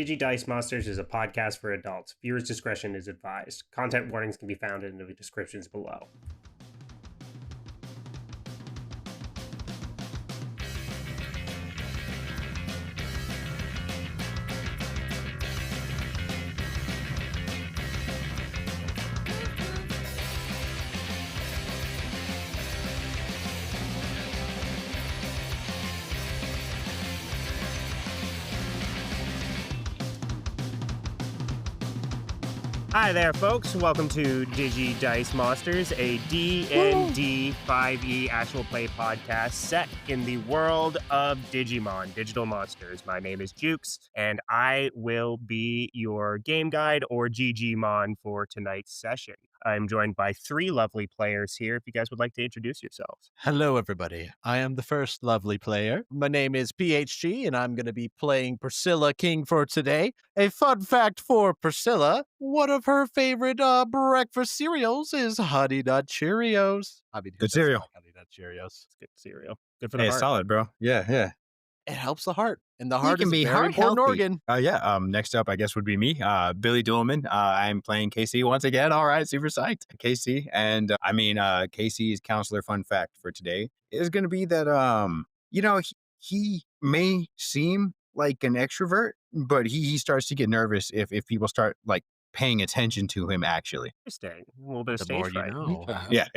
Digi Dice Monsters is a podcast for adults. Viewers' discretion is advised. Content warnings can be found in the descriptions below. Hi there, folks. Welcome to Digi Dice Monsters, a D&D 5e actual play podcast set in the world of Digimon, digital monsters. My name is Jukes, and I will be your game guide or GGmon for tonight's session. I'm joined by three lovely players here. If you guys would like to introduce yourselves. Hello, everybody. I am the first lovely player. My name is PHG, and I'm going to be playing Priscilla King for today. A fun fact for Priscilla, one of her favorite breakfast cereals is Honey Nut Cheerios. I mean, good cereal. Like Honey Nut Cheerios. It's good cereal. Good for the heart. It's solid, bro. Yeah. It helps the heart, and the heart can is be a very heart important healthy. organ. Next up, I guess, would be me, Billy Duelman. I'm playing KC once again. All right, super psyched. KC, and KC's counselor fun fact for today is going to be that, he may seem like an extrovert, but he starts to get nervous if people start, like, paying attention to him, actually. Interesting. A little bit of The stage more you fright. know. Yeah.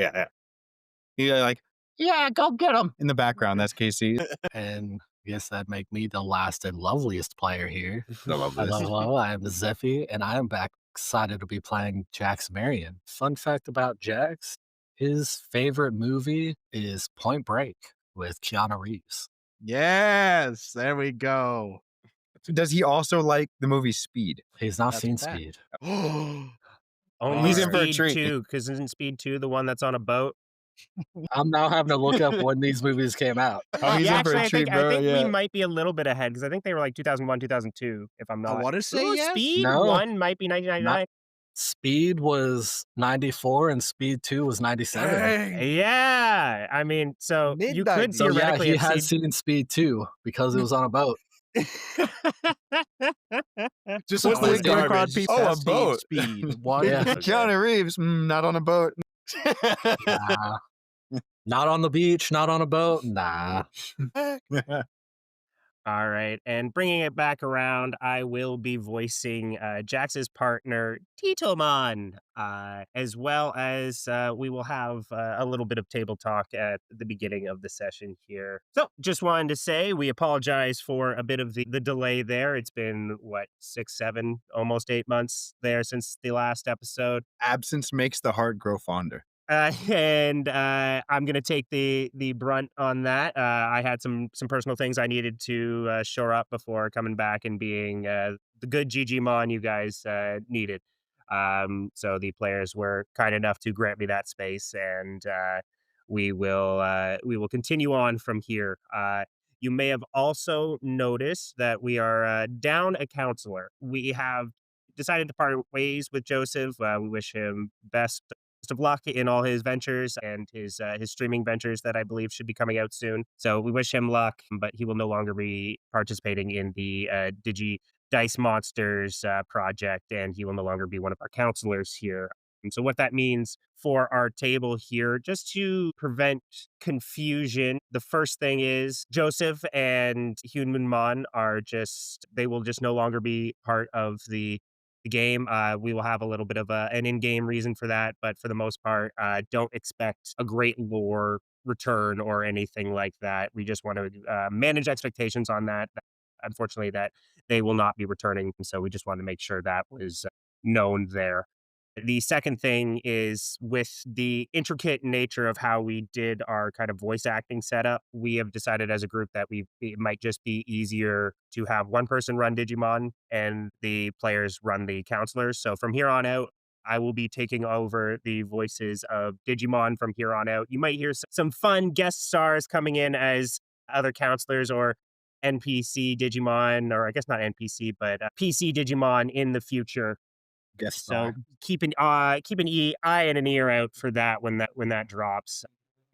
He's like, yeah, go get him. In the background, that's KC. And I guess that make me the last and loveliest player here. The loveliest. Hello, I am Zeffy, and I am back excited to be playing Jax Marion. Fun fact about Jax, his favorite movie is Point Break with Keanu Reeves. Yes, there we go. Does he also like the movie Speed? He's not That's seen a fact. Speed. Only He's in for a Speed treat. 2, because isn't Speed 2 the one that's on a boat? I'm now having to look up when these movies came out. Oh, he's Yeah, in for actually, a treat, I bro. think Yeah. we might be a little bit ahead, because I think they were like 2001, 2002, if I'm not. I want to say Ooh, yes. Speed No. 1 might be 1999. Speed was 94 and Speed 2 was 97. Dang. Yeah, I mean, so you could Mid-90s. So yeah, theoretically he have has seen Speed 2 because it was on a boat. Just What's a quick this record garbage? people Oh, a speed, boat. Speed. One. Yeah. Keanu Reeves, not on a boat. Nah. Not on the beach, not on a boat. Nah. All right, and bringing it back around, I will be voicing Jax's partner, Titomon, as well as we will have a little bit of table talk at the beginning of the session here. So, just wanted to say we apologize for a bit of the delay there. It's been, 6, 7, almost 8 months there since the last episode. Absence makes the heart grow fonder. And I'm going to take the brunt on that. I had some personal things I needed to shore up before coming back and being the good GGmon you guys needed. So the players were kind enough to grant me that space, and we will continue on from here. You may have also noticed that we are down a counselor. We have decided to part ways with Joseph. We wish him best of luck in all his ventures and his streaming ventures that I believe should be coming out soon. So we wish him luck, but he will no longer be participating in the Digi Dice Monsters project, and he will no longer be one of our counselors here. And so what that means for our table here, just to prevent confusion, the first thing is Joseph and Humanmon they will just no longer be part of the game. We will have a little bit of an in-game reason for that, but for the most part, don't expect a great lore return or anything like that. We just want to manage expectations on that. Unfortunately, that they will not be returning, so we just want to make sure that was known there. The second thing is, with the intricate nature of how we did our kind of voice acting setup, we have decided as a group that it might just be easier to have one person run Digimon and the players run the counselors. So from here on out, I will be taking over the voices of Digimon from here on out. You might hear some fun guest stars coming in as other counselors or NPC Digimon, or I guess not NPC, but PC Digimon in the future. Guess So keep an eye and an ear out for that when that drops.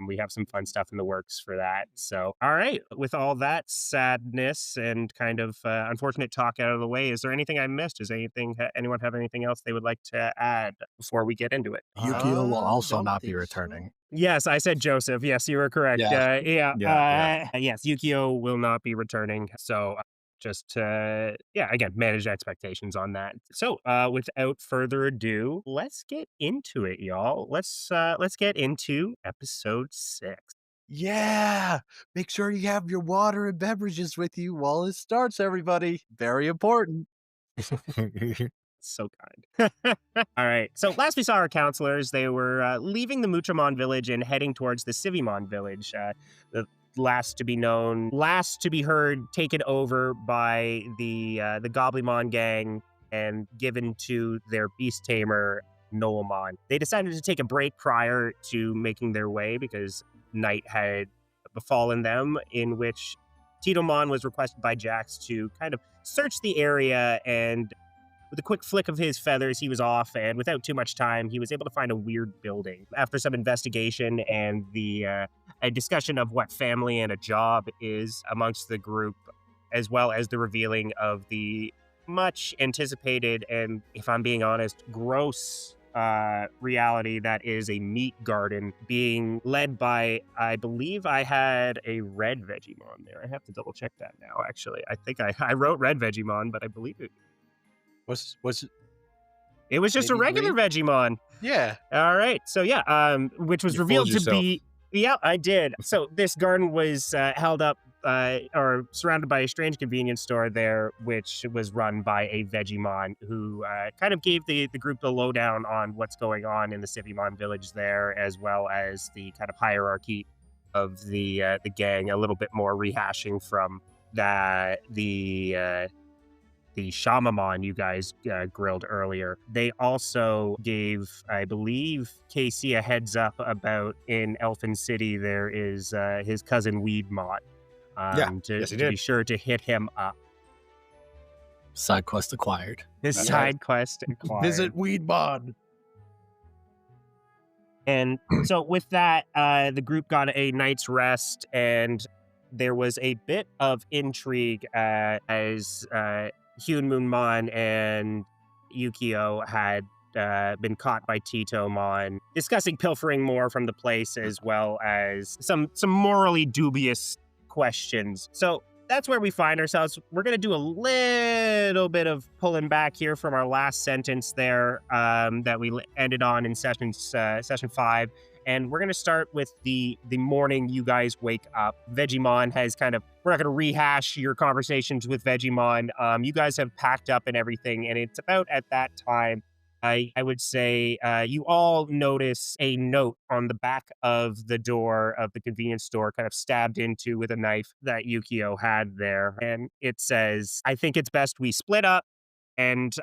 We have some fun stuff in the works for that. So, all right, with all that sadness and kind of unfortunate talk out of the way, is there anything I missed? Does anyone have anything else they would like to add before we get into it? Yukio will also Don't not be think so. returning. Yes, I said Joseph. Yes, you were correct. Yeah. Yes, Yukio will not be returning. So just again, manage expectations on that. So without further ado, let's get into it, y'all. Let's get into episode 6. Yeah. Make sure you have your water and beverages with you while it starts, everybody. Very important. So kind. All right. So last we saw our counselors, they were leaving the Muchomon village and heading towards the Civimon village. The last to be known, last to be heard, taken over by the Goblimon gang and given to their beast tamer Noamon. They decided to take a break prior to making their way because night had befallen them, in which Titomon was requested by Jax to kind of search the area, and with a quick flick of his feathers, he was off, and without too much time, he was able to find a weird building. After some investigation and a discussion of what family and a job is amongst the group, as well as the revealing of the much anticipated and, if I'm being honest, gross reality that is a meat garden being led by, I believe I had a red Vegemon there. I have to double check that now, actually. I think I wrote red Vegemon, but I believe it Was it was just a Maybe regular Vegemon. yeah. All right. So yeah, which was You revealed fooled to be. Yeah, I did. So this garden was held up or surrounded by a strange convenience store there, which was run by a Vegemon who kind of gave the group the lowdown on what's going on in the Civimon Village there, as well as the kind of hierarchy of the gang, a little bit more rehashing from the Shamamon you guys grilled earlier. They also gave, I believe, Casey a heads up about in Elfin City there is his cousin Weedmont. Yes, he To did. be sure to hit him up. Side quest acquired. His That's side quest acquired. Visit Weedmon. And so with that, the group got a night's rest, and there was a bit of intrigue as Hyunmoonmon and Yukio had been caught by Titomon, discussing pilfering more from the place, as well as some morally dubious questions. So that's where we find ourselves. We're going to do a little bit of pulling back here from our last sentence there that we ended on in session 5. And we're going to start with the morning you guys wake up. Vegemon has we're not going to rehash your conversations with Vegemon. You guys have packed up and everything. And it's about at that time, I would say you all notice a note on the back of the door of the convenience store, kind of stabbed into with a knife that Yukio had there. And it says, "I think it's best we split up and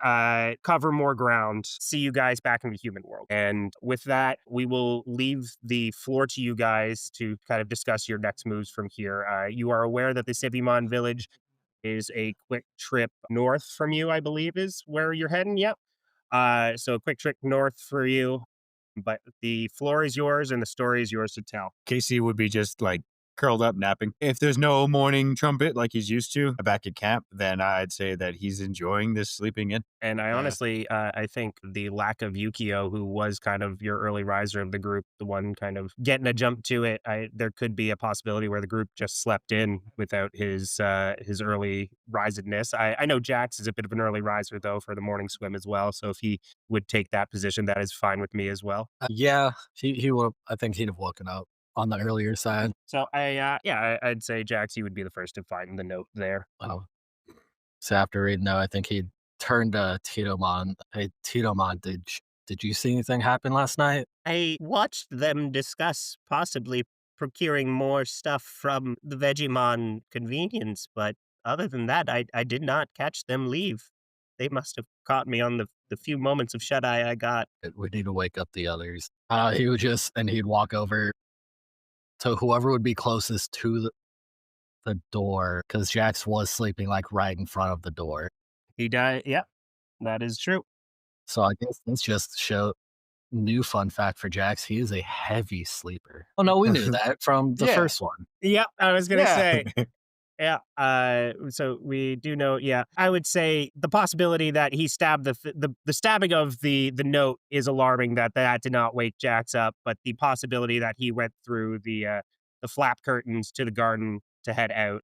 cover more ground. See you guys back in the human world." And with that, we will leave the floor to you guys to kind of discuss your next moves from here. You are aware that the Civimon Village is a quick trip north from you, I believe is where you're heading. Yep. So a quick trip north for you, but the floor is yours and the story is yours to tell. Casey would be just like curled up napping. If there's no morning trumpet like he's used to back at camp, then I'd say that he's enjoying this sleeping in. And I Yeah. honestly, I think the lack of Yukio, who was kind of your early riser of the group, the one kind of getting a jump to it, there could be a possibility where the group just slept in without his early risedness. I know Jax is a bit of an early riser though for the morning swim as well. So if he would take that position, that is fine with me as well. Yeah, he would. I think he'd have woken up on the earlier side. So I'd say Jax, he would be the first to find the note there. So after reading that, I think he turned to Titomon. Hey, Titomon, did you see anything happen last night? I watched them discuss possibly procuring more stuff from the Vegemon convenience, but other than that, I did not catch them leave. They must have caught me on the few moments of shut-eye I got. We need to wake up the others. He would he'd walk over to whoever would be closest to the door, because Jax was sleeping like right in front of the door. He died. Yep, that is true. So I guess let's just show new fun fact for Jax, he is a heavy sleeper. Oh no, we knew that from the Yeah. first one. Yep, I was gonna Yeah. say. Yeah. So we do know. Yeah, I would say the possibility that he stabbed the stabbing of the note is alarming. That did not wake Jax up, but the possibility that he went through the flap curtains to the garden to head out,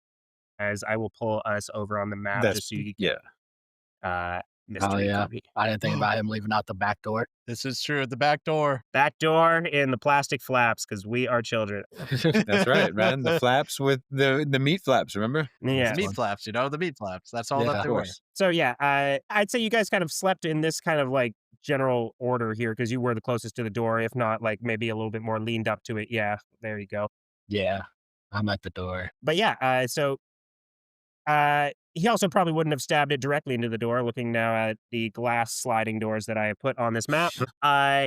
as I will pull us over on the map That's just so you yeah. can Oh mystery yeah, copy. I didn't think about him leaving out the back door. This is true. The back door. Back door in the plastic flaps because we are children. That's right, man. The flaps with the meat flaps, remember? Yeah. The meat flaps, the meat flaps. That's all Yeah. that Of they were. course. So yeah, I'd say you guys kind of slept in this kind of like general order here because you were the closest to the door, if not like maybe a little bit more leaned up to it. Yeah, there you go. Yeah, I'm at the door. But yeah, he also probably wouldn't have stabbed it directly into the door. Looking now at the glass sliding doors that I have put on this map,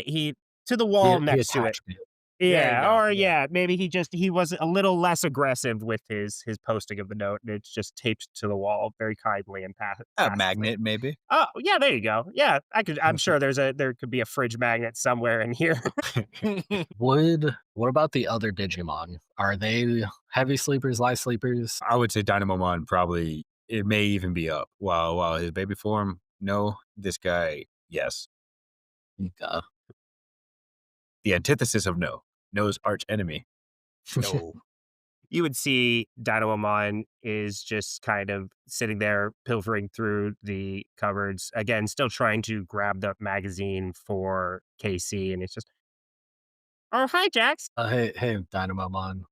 he to the wall He next to it. attached me. There you Yeah, go, or yeah. yeah, maybe he was a little less aggressive with his posting of the note, and it's just taped to the wall very kindly and A passively. magnet, maybe. Oh, yeah, there you go. Yeah, I'm sure there could be a fridge magnet somewhere in here. What about the other Digimon? Are they heavy sleepers, light sleepers? I would say Dynamomon probably it may even be up. While his baby form, no. This guy, yes. Uh, The antithesis of no. No's arch enemy. No. You would see Titomon is just kind of sitting there pilfering through the cupboards, again, still trying to grab the magazine for KC, and it's just, "Oh, hi, Jax." hey, Dynamomon.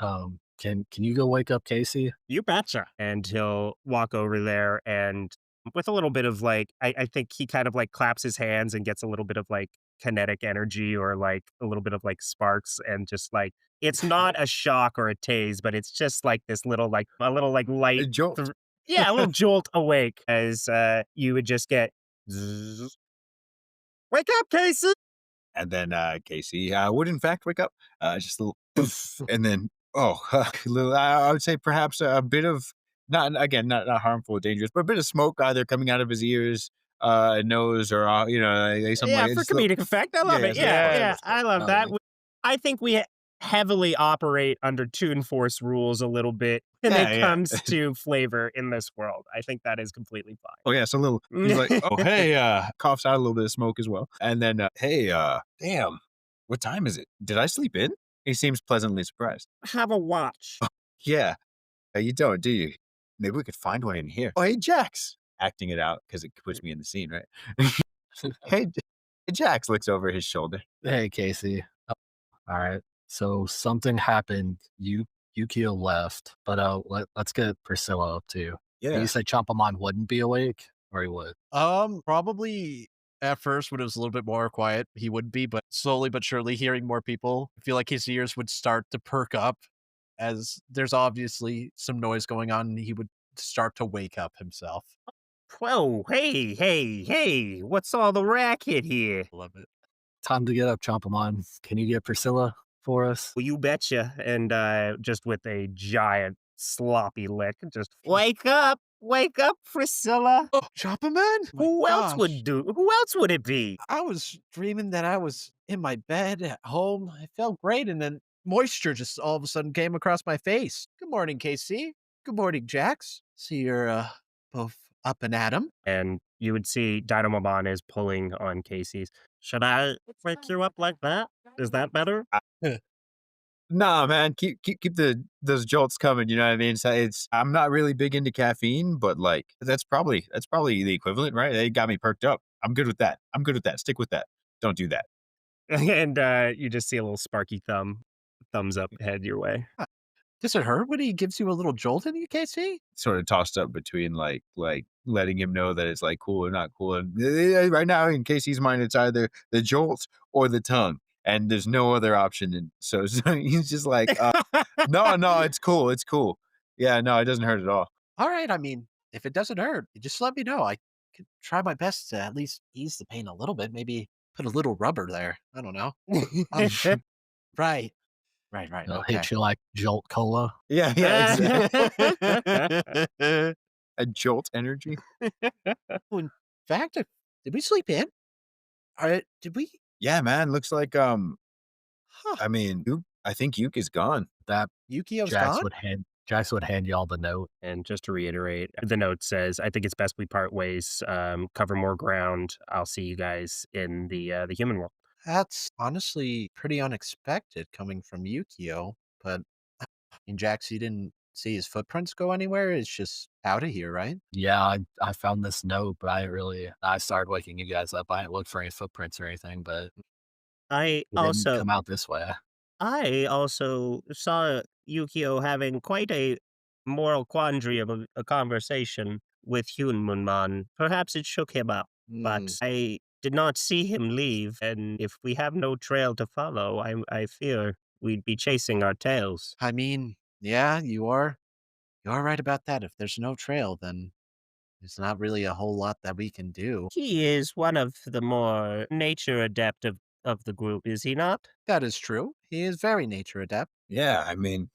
Can you go wake up Casey? "You betcha." And he'll walk over there and with a little bit of, like I think he kind of, like, claps his hands and gets a little bit of, like, kinetic energy or, like, a little bit of, like, sparks and just, like it's not a shock or a tase, but it's just, like, this little, like a little, like, A light jolt. yeah, a little jolt awake as, you would just get, "Zzz, wake up, Casey!" And then Casey would in fact wake up. Just a little poof, and then little, I would say perhaps a bit of not harmful or dangerous, but a bit of smoke either coming out of his ears, nose, or like something Yeah, like for just a little, comedic effect, I love yeah, it. so Yeah, sparks, yeah, little I sparks. love Oh, that. yeah. I think we heavily operate under Toon Force rules a little bit when Yeah, it yeah. comes to flavor in this world. I think that is completely Oh yeah, so a little. He's like, oh hey, coughs out a little bit of smoke as well, and then hey, damn, what time is it? Did I sleep in? He seems pleasantly surprised. Have a watch. Yeah, you don't, do you? Maybe we could find one in here. Oh hey, Jax, acting it out because it puts me in the scene, right? Hey, Jax looks over his shoulder. Hey, Casey. All right. So something happened. Yukio left, but let's get Priscilla up too. Yeah, You said Chompamon wouldn't be awake, or he would. Probably at first when it was a little bit more quiet, he would be, but slowly but surely hearing more people, I feel like his ears would start to perk up as there's obviously some noise going on and he would start to wake up himself. Whoa, hey, what's all the racket here? Love it. Time to get up, Chompamon. Can you get Priscilla for us? Well, you betcha. And just with a giant sloppy lick, just wake up, Priscilla. Oh, Chopperman? Who else would do? Who else would it be? I was dreaming that I was in my bed at home. I felt great, and then moisture just all of a sudden came across my face. Good morning, KC. Good morning, Jax. See you're both up and at 'em. And you would see Dynamomon is pulling on Casey's. Should I wake you up like that? Is that better? nah, man, keep those jolts coming. You know what I mean? So I'm not really big into caffeine, but like that's probably the equivalent, right? They got me perked up. I'm good with that. Stick with that. Don't do that. And you just see a little sparky thumbs up head your way. Does it hurt when he gives you a little jolt in you, KC? Sort of tossed up between like letting him know that it's like cool or not cool. And right now, in Casey's mind, it's either the jolt or the tongue, and there's no other option. And so he's just like, no, it's cool. Yeah, no, it doesn't hurt at all. All right, I mean, if it doesn't hurt, you just let me know. I could try my best to at least ease the pain a little bit. Maybe put a little rubber there. I don't know. Right. They'll Okay. hit you like Jolt Cola. Yeah, exactly. A jolt energy. In fact, did we sleep in? Did we? Yeah, man. Looks like Huh. I mean, I think Yuke is gone. That Yukio's Jax gone? would hand y'all the note. And just to reiterate, the note says, "I think it's best we part ways. Cover more ground. I'll see you guys in the human world." That's honestly pretty unexpected coming from Yukio, but in Jax, you didn't see his footprints go anywhere. It's just out of here, right? Yeah, I found this note, but I started waking you guys up. I didn't look for any footprints or anything, but I it didn't also come out this way. I also saw Yukio having quite a moral quandary of a conversation with Hyunmunman. Perhaps it shook him up, Hmm. but I did not see him leave, and if we have no trail to follow, I fear we'd be chasing our tails. I mean, yeah, you're right about that. If there's no trail, then there's not really a whole lot that we can do. He is one of the more nature adept of the group, is he not? That is true. He is very nature adept. Yeah, I mean,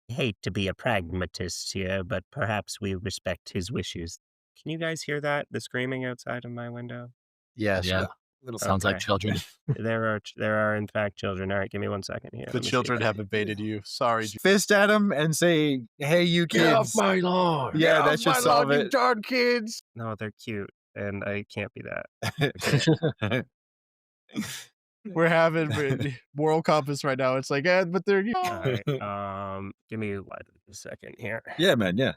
I hate to be a pragmatist here, but perhaps we respect his wishes. Can you guys hear that? The screaming outside of my window? Yes. Yeah, little sounds like Okay. children. There are in fact children. All right, give me 1 second here. The Let me see children if I have can- invaded you. Sorry. fist at him and say, "Hey, you kids." my lord! Yeah, that should solve it. darn kids. No, they're cute, and I can't be that. We're having moral compass right now. It's like, but they're All right. Give me a second here. Yeah, man. Yeah.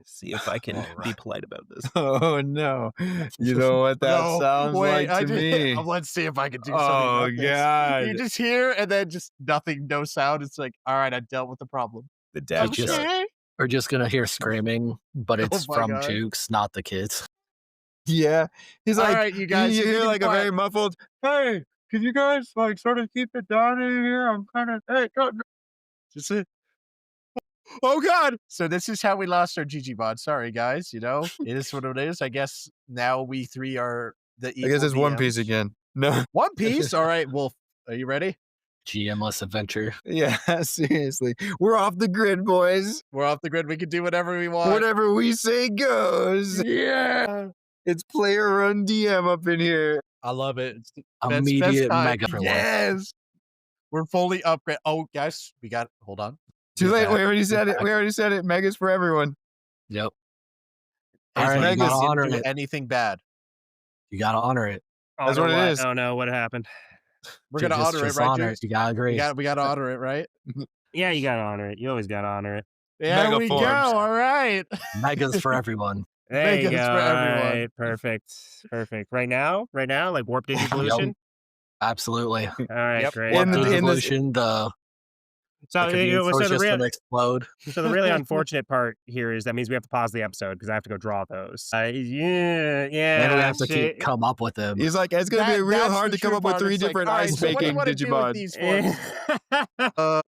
See if I can All be right. polite about this. Oh no. You know what that No, sounds wait, like to me? Let's see if I can do Oh, something about this. God. You just hear and then just nothing, no sound. It's like, all right, I dealt with the problem. The dad just- shark. We're just gonna hear screaming, but it's my from God. Jukes, not the kids. Yeah. He's All like, right, you guys, you you need hear to be like a quiet. very muffled, "Hey, can you guys like sort of keep it down in here? I'm kind of, hey, go." Just it. Oh God! So this is how we lost our Gigimon. Sorry, guys. You know, it is what it is. I guess now we three are the I equal guess it's One Piece DMs. again. No. One Piece. All right, Wolf. Are you ready? GMless adventure. Yeah, seriously. We're off the grid, boys. We're off the grid. We can do whatever we want. Whatever we say goes. Yeah. It's player run DM up in here. I love it. It's best Immediate time. mega for one. Yes. We're fully upgrade. Oh, guys, we got. Hold on. Too We're late. back. We already said We're it. back. We already said it. Megas for everyone. Yep. All All right, right, Megas you gotta honor do it. anything bad. You gotta honor it. That's Honor what it what? is. Oh no, what happened? We're gonna honor it, Just right, honor Juice? it. You gotta agree. We got to honor it, right? Yeah, you gotta honor it. You always gotta honor it. There Mega we go. forms. All right. Megas for everyone. There you Megas go. for everyone. All right, perfect. Right now, like warp digivolution. Absolutely. All right, Yep. great. In the- in the- Evolution, the so so the just real gonna explode. so the really unfortunate part here is that means we have to pause the episode because I have to go draw those. Yeah. And we have to shit. come up with them. He's like, it's going to be real That's hard the to come true up with part. 3 It's like, different all right, ice so what do you making wanna do with Digimon. these forms?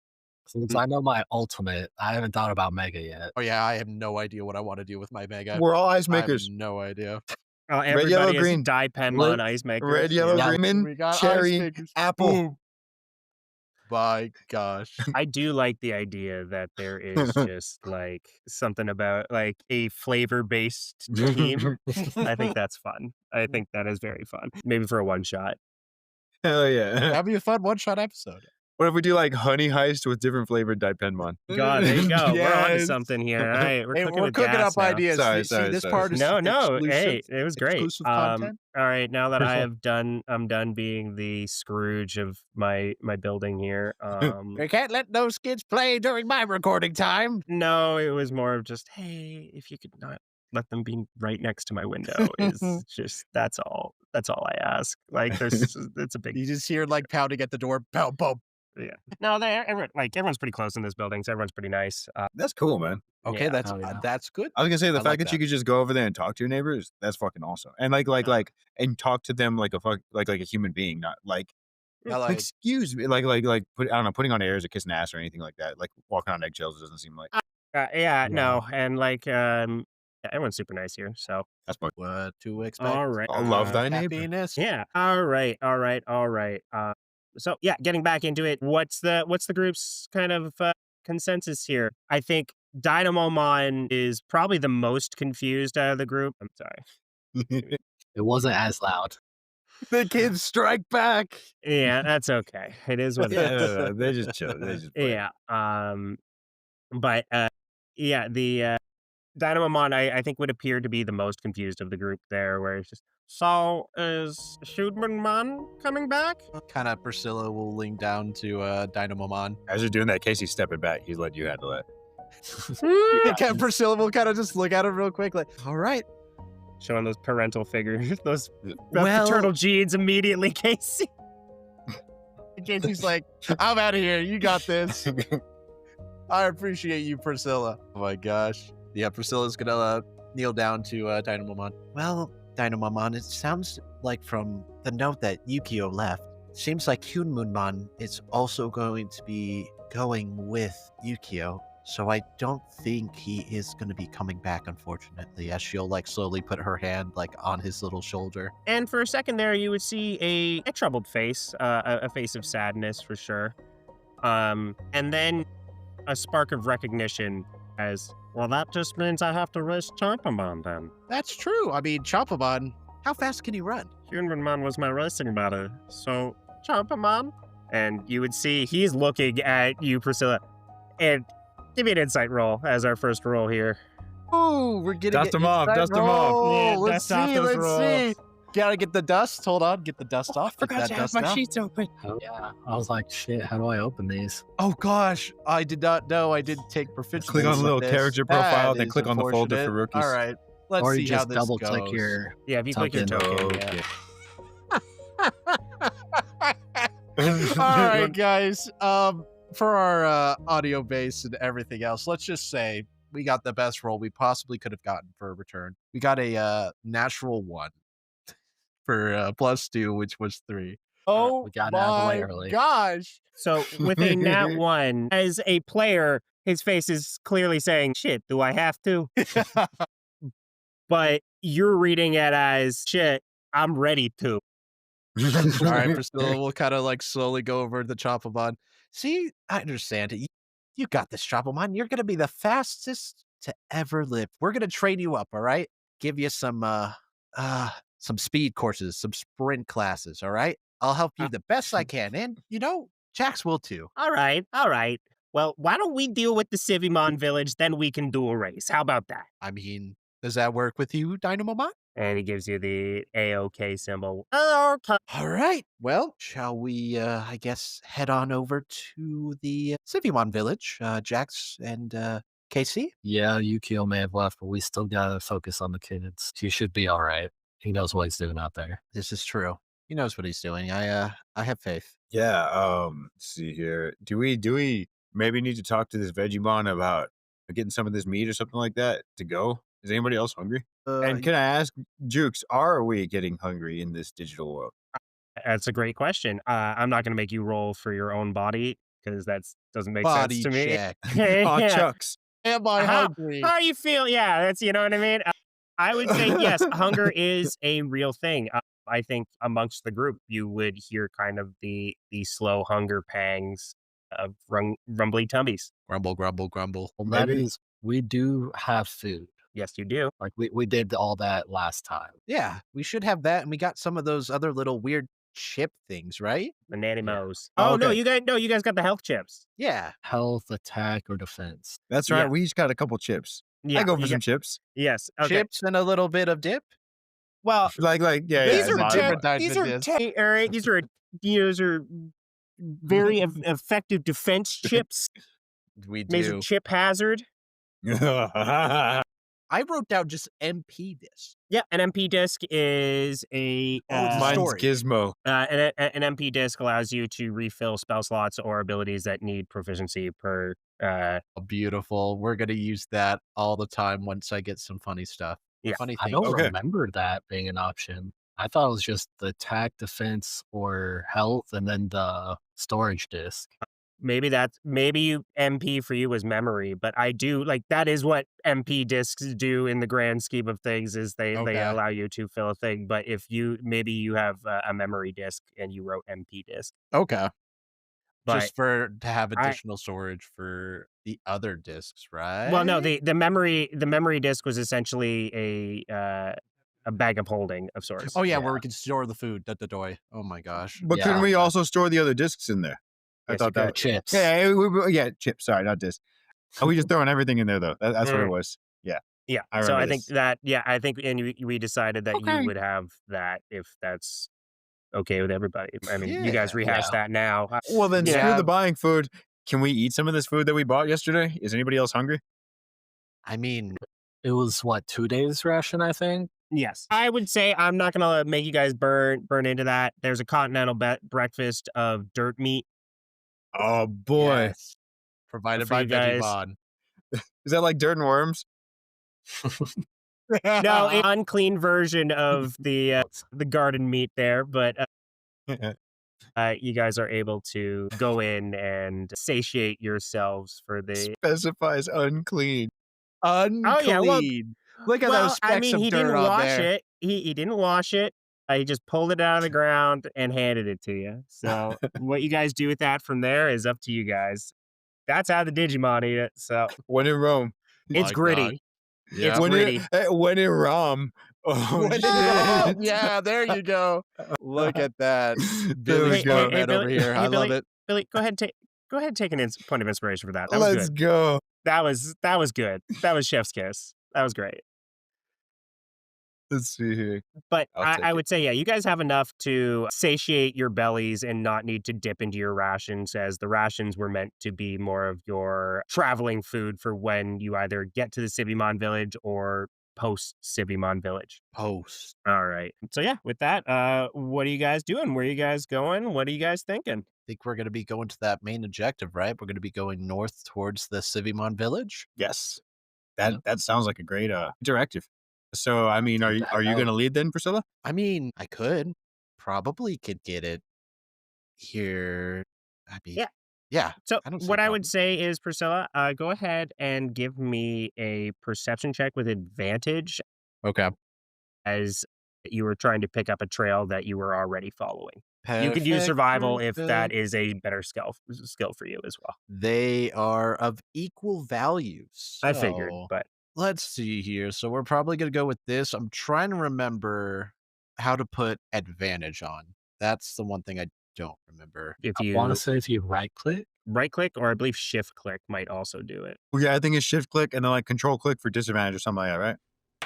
Since I know my ultimate, I haven't thought about Mega yet. Oh yeah, I have no idea what I want to do with my Mega. We're all ice I have makers. no idea. Everybody yellow, is green. Dipenmon ice makers. Red, yellow, Yeah. green, mint, We got ice cherry, makers. apple. Boom. My gosh. I do like the idea that there is just like something about like a flavor based team. I think that's fun. I think that is very fun. Maybe for a one shot. Hell yeah. That'd be a fun one-shot episode. What if we do like honey heist with different flavored Dipenmon? God, there you go. We're on to Yes. something here. All right, Hey, cooking we're with cooking gas up now. ideas. Sorry, See, this sorry. part is No, exclusive. hey, it was great. exclusive content. All right, now that I'm done being the Scrooge of my building here. I can't let those kids play during my recording time. No, it was more of just, hey, if you could not let them be right next to my window is just that's all I ask. Like it's a big You just hear like pounding at the door. Boom, boom. no. Everyone's pretty close in this building, so everyone's pretty nice. That's cool, man. Okay, Yeah. that's Oh, yeah. that's good. I was gonna say the I fact like that, that. you could just go over there and talk to your neighbors, that's fucking awesome. And and talk to them like a human being, not like I like excuse me, like put, I don't know, putting on airs or kissing ass or anything like that. Like walking on eggshells doesn't seem like No, and everyone's super nice here. So that's my what to expect. all right, I'll love thy neighbor. Happiness. yeah, all right. So yeah, getting back into it. What's the group's kind of consensus here? I think Titomon is probably the most confused out of the group. I'm sorry. It wasn't as loud. The kids strike back. Yeah, that's okay. It is what it Yeah, is. no, they just chill. They just play. Yeah. But yeah, the Dynamomon I think would appear to be the most confused of the group there, where it's just, so is Shudmanmon coming back? Kind of Priscilla will lean down to Dynamomon. As you're doing that, Casey's stepping back. He's letting you handle it. Yeah, Priscilla will kind of just look at him real quick, like, all right. Showing those parental figures, those Well- paternal genes immediately, Casey. Casey's like, I'm out of here. You got this. I appreciate you, Priscilla. Oh my gosh. Yeah, Priscilla's gonna kneel down to Dynamomon. Well, Dynamomon, it sounds like from the note that Yukio left, seems like Hyunmunmon is also going to be going with Yukio. So I don't think he is going to be coming back, unfortunately, as she'll like slowly put her hand like on his little shoulder. And for a second there, you would see a troubled face, a face of sadness for sure. And then a spark of recognition as, well, that just means I have to race Chompamon then. That's true. I mean, Chompamon, how fast can he run? Hyunmanmon was my racing buddy, so Chompamon. And you would see he's looking at you, Priscilla, and give me an insight roll as our first roll here. Oh, we're getting Dust him off, dust him off. Yeah, Let's dust off see, those let's rolls. see. Gotta get the dust. Hold on, get the dust off. Get that dust out. sheets open. Oh, yeah. I was like, shit, how do I open these? Oh gosh, I did not know. I didn't take proficiency. Click on the little this. character profile, That then is click on the folder for unfortunate. rookies. All right, let's Or see you how just this double goes. click your Yeah, if you click your token. token, yeah. All right, guys. For our audio base and everything else, let's just say we got the best roll we possibly could have gotten for a return. We got a natural 1 for +2, which was 3. Oh We got out of the way my early. gosh! So with a nat 1, as a player, his face is clearly saying, shit, do I have to? But you're reading it as, shit, I'm ready to. All right, Priscilla, we'll kind of like slowly go over the Chompamon. See, I understand it. You got this, Chompamon. You're gonna be the fastest to ever live. We're gonna train you up, all right? Give you some speed courses, some sprint classes, all right? I'll help you the best I can, and you know, Jax will too. All right. Well, why don't we deal with the Civimon Village, then we can do a race. How about that? I mean, does that work with you, Dynamomon? And he gives you the AOK symbol. Okay. All right. Well, shall we, I guess, head on over to the Civimon Village, Jax and Casey? Yeah, Yukio may have left, but we still gotta focus on the kids. He should be all right. He knows what he's doing out there. This is true. He knows what he's doing. I have faith. Yeah. Let's see here. Do we maybe need to talk to this Vegemon about getting some of this meat or something like that to go? Is anybody else hungry? And can I ask, Jukes, are we getting hungry in this digital world? That's a great question. I'm not going to make you roll for your own body because that doesn't make body sense to me. check. Aw, Yeah. Chucks. Am I How- hungry? How you feel? Yeah, that's, you know what I mean? I would say, yes, hunger is a real thing. I think amongst the group, you would hear kind of the slow hunger pangs of rumbly tummies. Grumble, grumble, grumble. Well, that Maybe- is, we do have food. Yes, you do. Like we did all that last time. Yeah, we should have that, and we got some of those other little weird chip things, right? The nanny mo's. Oh, Oh, no, okay. you guys got the health chips. Yeah. Health, attack, or defense. That's right. Yeah. We each got a couple chips. Yeah, I go for you some got- chips. Yes. Okay. Chips and a little bit of dip. Well, Yeah. these yeah, are my- different my- types these of are discs. all right. These are very effective defense chips. We Major do. chip hazard. I wrote down just MP disc. Yeah, an MP disc is a Oh, it's a Mine's story. Gizmo. an MP disc allows you to refill spell slots or abilities that need proficiency per. Beautiful. We're gonna use that all the time once I get some funny stuff. Yeah. Funny I things. don't Okay. remember that being an option. I thought it was just the attack, defense, or health, and then the storage disk. Maybe MP for you was memory, but I do like that is what MP discs do in the grand scheme of things. Is they Okay. allow you to fill a thing, but if you have a memory disc and you wrote MP disc, Okay. but Just to have I- additional storage for the other discs, right? well, no, the memory disc was essentially a a bag of holding of sorts. Oh yeah, Yeah. where we can store the food. Oh my gosh. But couldn't Yeah. we also store the other discs in there? I Yes, thought you that. could. Chips. Yeah, chips. Sorry, not discs. Are we just throwing everything in there though? That's what it Mm. was. Yeah, Yeah. I So remember I think this. that, yeah, I think, and we decided that you Okay. would have that if that's okay with everybody. I mean, you guys Yeah. rehash Yeah. that now. Well, then screw Yeah. the buying food. Can we eat some of this food that we bought yesterday? Is anybody else hungry? I mean, It was what, 2 days ration, I think? Yes. I would say I'm not gonna make you guys burn into that. There's a continental breakfast of dirt meat Oh boy, yes. Provided for by you guys. Veggiemon. is that like dirt and worms? No, an unclean version of the garden meat there, but you guys are able to go in and satiate yourselves for the. Specifies unclean. Oh yeah, Unclean. Look at those I specks mean, of he dirt didn't on wash there. it. He didn't wash it. He just pulled it out of the ground and handed it to you. So what you guys do with that from there is up to you guys. That's how the Digimon eat it. So When in Rome. it's My gritty. It's Yeah. gritty. When in Rom. Oh When in shit. Rome. Yeah, there you go. Look at that. There Billy we Hey, go. Sportman over Billy. here. Hey, I love Billy. it. Billy, go ahead and take an point of inspiration for that. That was Let's good. go. That was good. That was chef's kiss. That was great. Let's see here. But I'll take I it. would say, yeah, you guys have enough to satiate your bellies and not need to dip into your rations, as the rations were meant to be more of your traveling food for when you either get to the Civimon Village or post Civimon Village. Post. All right. So yeah, with that, what are you guys doing? Where are you guys going? What are you guys thinking? Think we're going to be going to that main objective, right? We're going to be going north towards the Civimon Village. Yes. Yeah. That sounds like a great directive. So I mean, are you out. gonna lead then, Priscilla? I mean, I probably could get it here. I mean, Yeah. yeah. So I don't see a what I would problem. say is, Priscilla, go ahead and give me a perception check with advantage, Okay. as you were trying to pick up a trail that you were already following. You could use survival if that perfect. is a better skill for you as well. They are of equal value. I figured, So but let's see here. So we're probably going to go with this. I'm trying to remember how to put advantage on. That's the one thing I don't remember. if I want you to say if you right click. right click, or I believe shift click might also do it. Well, yeah, I think it's shift click and then like control click for disadvantage or something like that, right?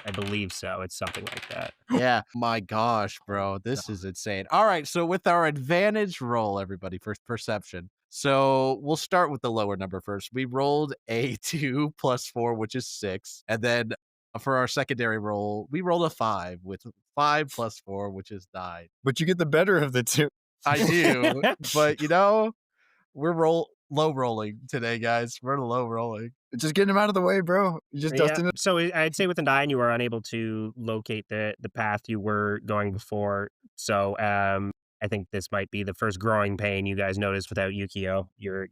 I believe so. It's something like that. Yeah. My gosh, bro. This is insane. All right. So with our advantage roll, everybody, for perception. So we'll start with the lower number first. We rolled a 2 plus 4, which is 6. And then for our secondary roll, we rolled a 5 with 5 plus 4, which is 9. But you get the better of the two. I do. But, we're low rolling today, guys. We're low rolling. Just getting them out of the way, bro. You just Yeah. dusting it. So I'd say with a 9, you were unable to locate the path you were going before. So I think this might be the first growing pain you guys noticed without Yukio. Your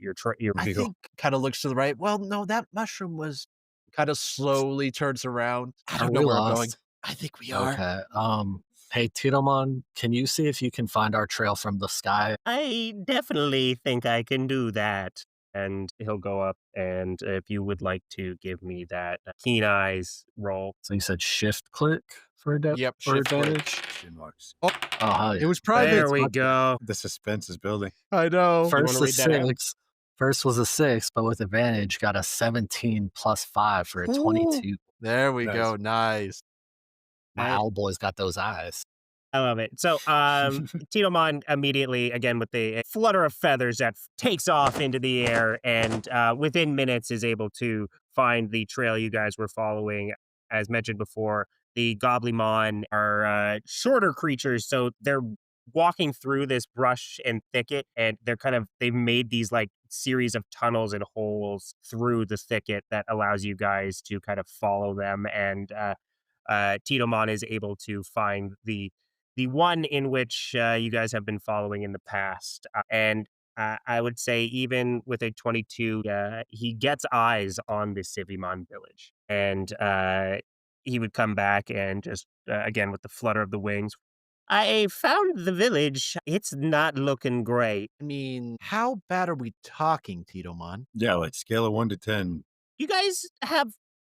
I vehicle. think kind of looks to the right. Well, no, that mushroom was kind of slowly turns around. I Are don't know we where I'm going. lost? I think we are. Okay. Hey, Titomon, can you see if you can find our trail from the sky? I definitely think I can do that. And he'll go up, and if you would like to give me that keen eyes roll. So you said shift click for Yep, for shift click. advantage? Question marks. Oh, hell It yeah. was private. There we much- go. The suspense is building. I know. First wanna was read that out? 6. First was a 6, but with advantage, got a 17 plus 5 for a 22. There we Nice. go. Nice. My owl boy's got those eyes. I love it. So, Titomon immediately, again, with the flutter of feathers that takes off into the air, and within minutes is able to find the trail you guys were following. As mentioned before, the Goblimon are shorter creatures, so they're walking through this brush and thicket, and they've made these like series of tunnels and holes through the thicket that allows you guys to kind of follow them. And Titomon is able to find the one in which you guys have been following in the past. And I would say even with a 22, he gets eyes on the Civimon Village. And he would come back and just, again, with the flutter of the wings, I found the village. It's not looking great. I mean, how bad are we talking, Titomon? Yeah, like scale of 1 to 10. You guys have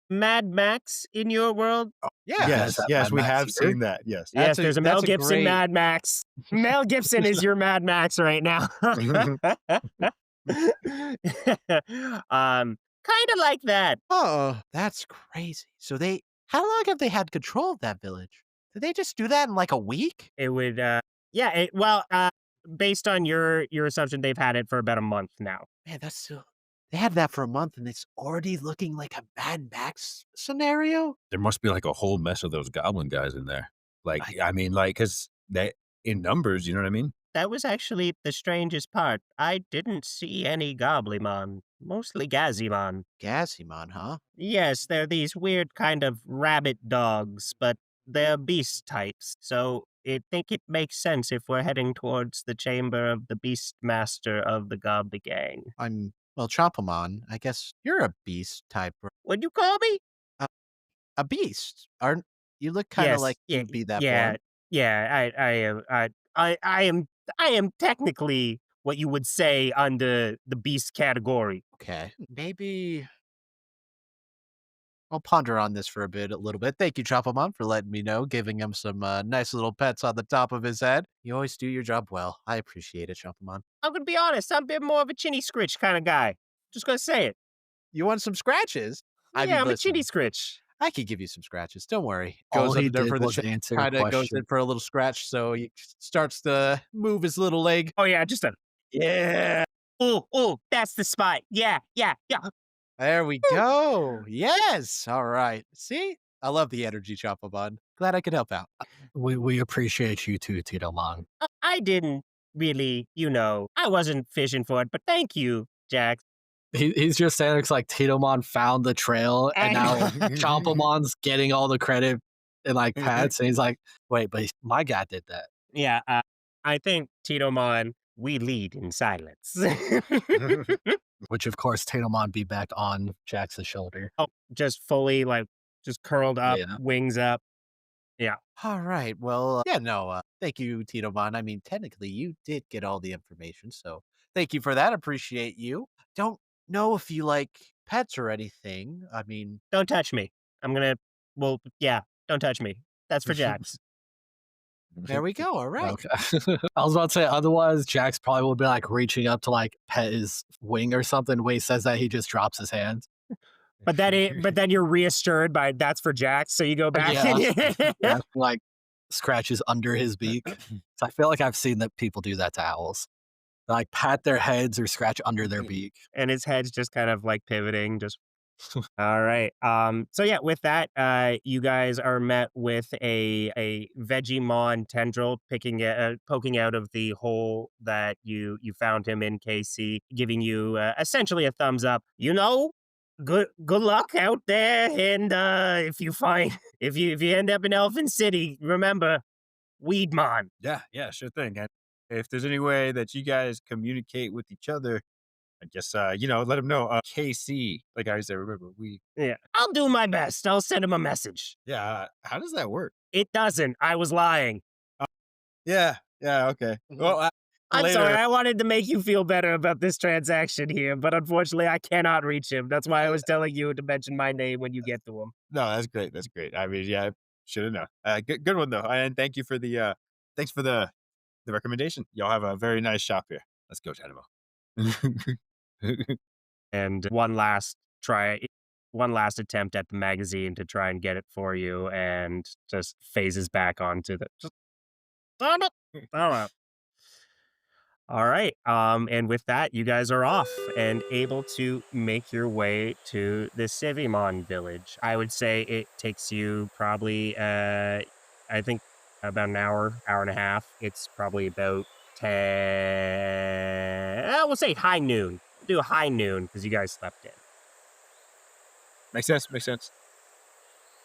Mad Max in your world? Yeah. Yes, that yes, Mad we Max have here? seen that. Yes. Yes, there's a Mel That's a Gibson great. Mad Max. Mel Gibson is your Mad Max right now. Kind of like that. Oh, that's crazy. So how long have they had control of that village? Did they just do that in like a week? It would, based on your assumption, they've had it for about a month now. Man, that's still. They had that for a month, and it's already looking like a Mad Max scenario. There must be like a whole mess of those goblin guys in there. Like, I- I mean, like, because they in numbers, you know what I mean? That was actually the strangest part. I didn't see any Goblimon, mostly Gazimon. Gazimon, huh? Yes, they're these weird kind of rabbit dogs, but they're beast types. So I think it makes sense if we're heading towards the chamber of the beast master of the Goblin Gang. Well, Chompamon. I guess you're a beast type. What'd you call me? A beast, aren't you? Look kind of like you'd be that form. Yeah. I am technically what you would say under the beast category. Okay, maybe I'll ponder on this for a little bit. Thank you, Chompamon, for letting me know, giving him some nice little pets on the top of his head. You always do your job well. I appreciate it, Chompamon. I'm gonna be honest. I'm a bit more of a chinny scritch kind of guy. Just gonna say it. You want some scratches? I mean, Yeah, I'm a listen, chinny scritch. I could give you some scratches. Don't worry. All Goes he up there did for the was answer a kind of goes question. in for a little scratch, so he starts to move his little leg. Oh yeah, just a Yeah. oh, that's the spot. Yeah. There we go. Yes. All right. See? I love the energy, Chompamon. Glad I could help out. We appreciate you too, Titomon. I didn't really, I wasn't fishing for it, but thank you, Jax. He's just saying it's like Titomon found the trail and now Chompamon's getting all the credit and like pats, and he's like, wait, but my guy did that. Yeah, I think Titomon, we lead in silence. Which of course Titomon be back on Jax's shoulder. Oh, just fully just curled up, Yeah. wings up. Yeah. All right. Well, yeah, no, thank you, Titomon. I mean, technically, you did get all the information, so thank you for that. Appreciate you. Don't know if you like pets or anything. I mean, Don't touch me. Don't touch me. That's for Jax. there we go. All right. Okay. I was about to say, otherwise, Jax probably would be like reaching up to like pet his wing or something. When he says that, he just drops his hands. But then you're reassured by that's for Jax, so you go back and Yeah, like scratches under his beak. So I feel like I've seen that people do that to owls. They, like pat their heads or scratch under their beak. and his head's just kind of like pivoting, just all right. So yeah, with that, you guys are met with a Vegemon tendril poking out of the hole that you found him in, KC, giving you essentially a thumbs up. Good luck out there, and if you end up in Elfin City, remember Weedmon. Yeah, sure thing. And if there's any way that you guys communicate with each other, I guess let them know. KC, like I said, remember Yeah, I'll do my best. I'll send him a message. yeah. How does that work? It doesn't. I was lying. Yeah, okay. Well, I'm later. sorry. I wanted to make you feel better about this transaction here, but unfortunately, I cannot reach him. That's why I was telling you to mention my name when you get to him. No, that's great. That's great. I mean, yeah, should have known. Good one though, and thank you for the thanks for the recommendation. Y'all have a very nice shop here. Let's go, Titomon. And one last attempt at the magazine to try and get it for you, and just phases back onto the. Just, damn it! All right. All right. And with that, you guys are off and able to make your way to the Civimon Village. I would say it takes you probably, I think, about an hour and a half. It's probably about 10. We'll say high noon. Do a high noon because you guys slept in. Makes sense.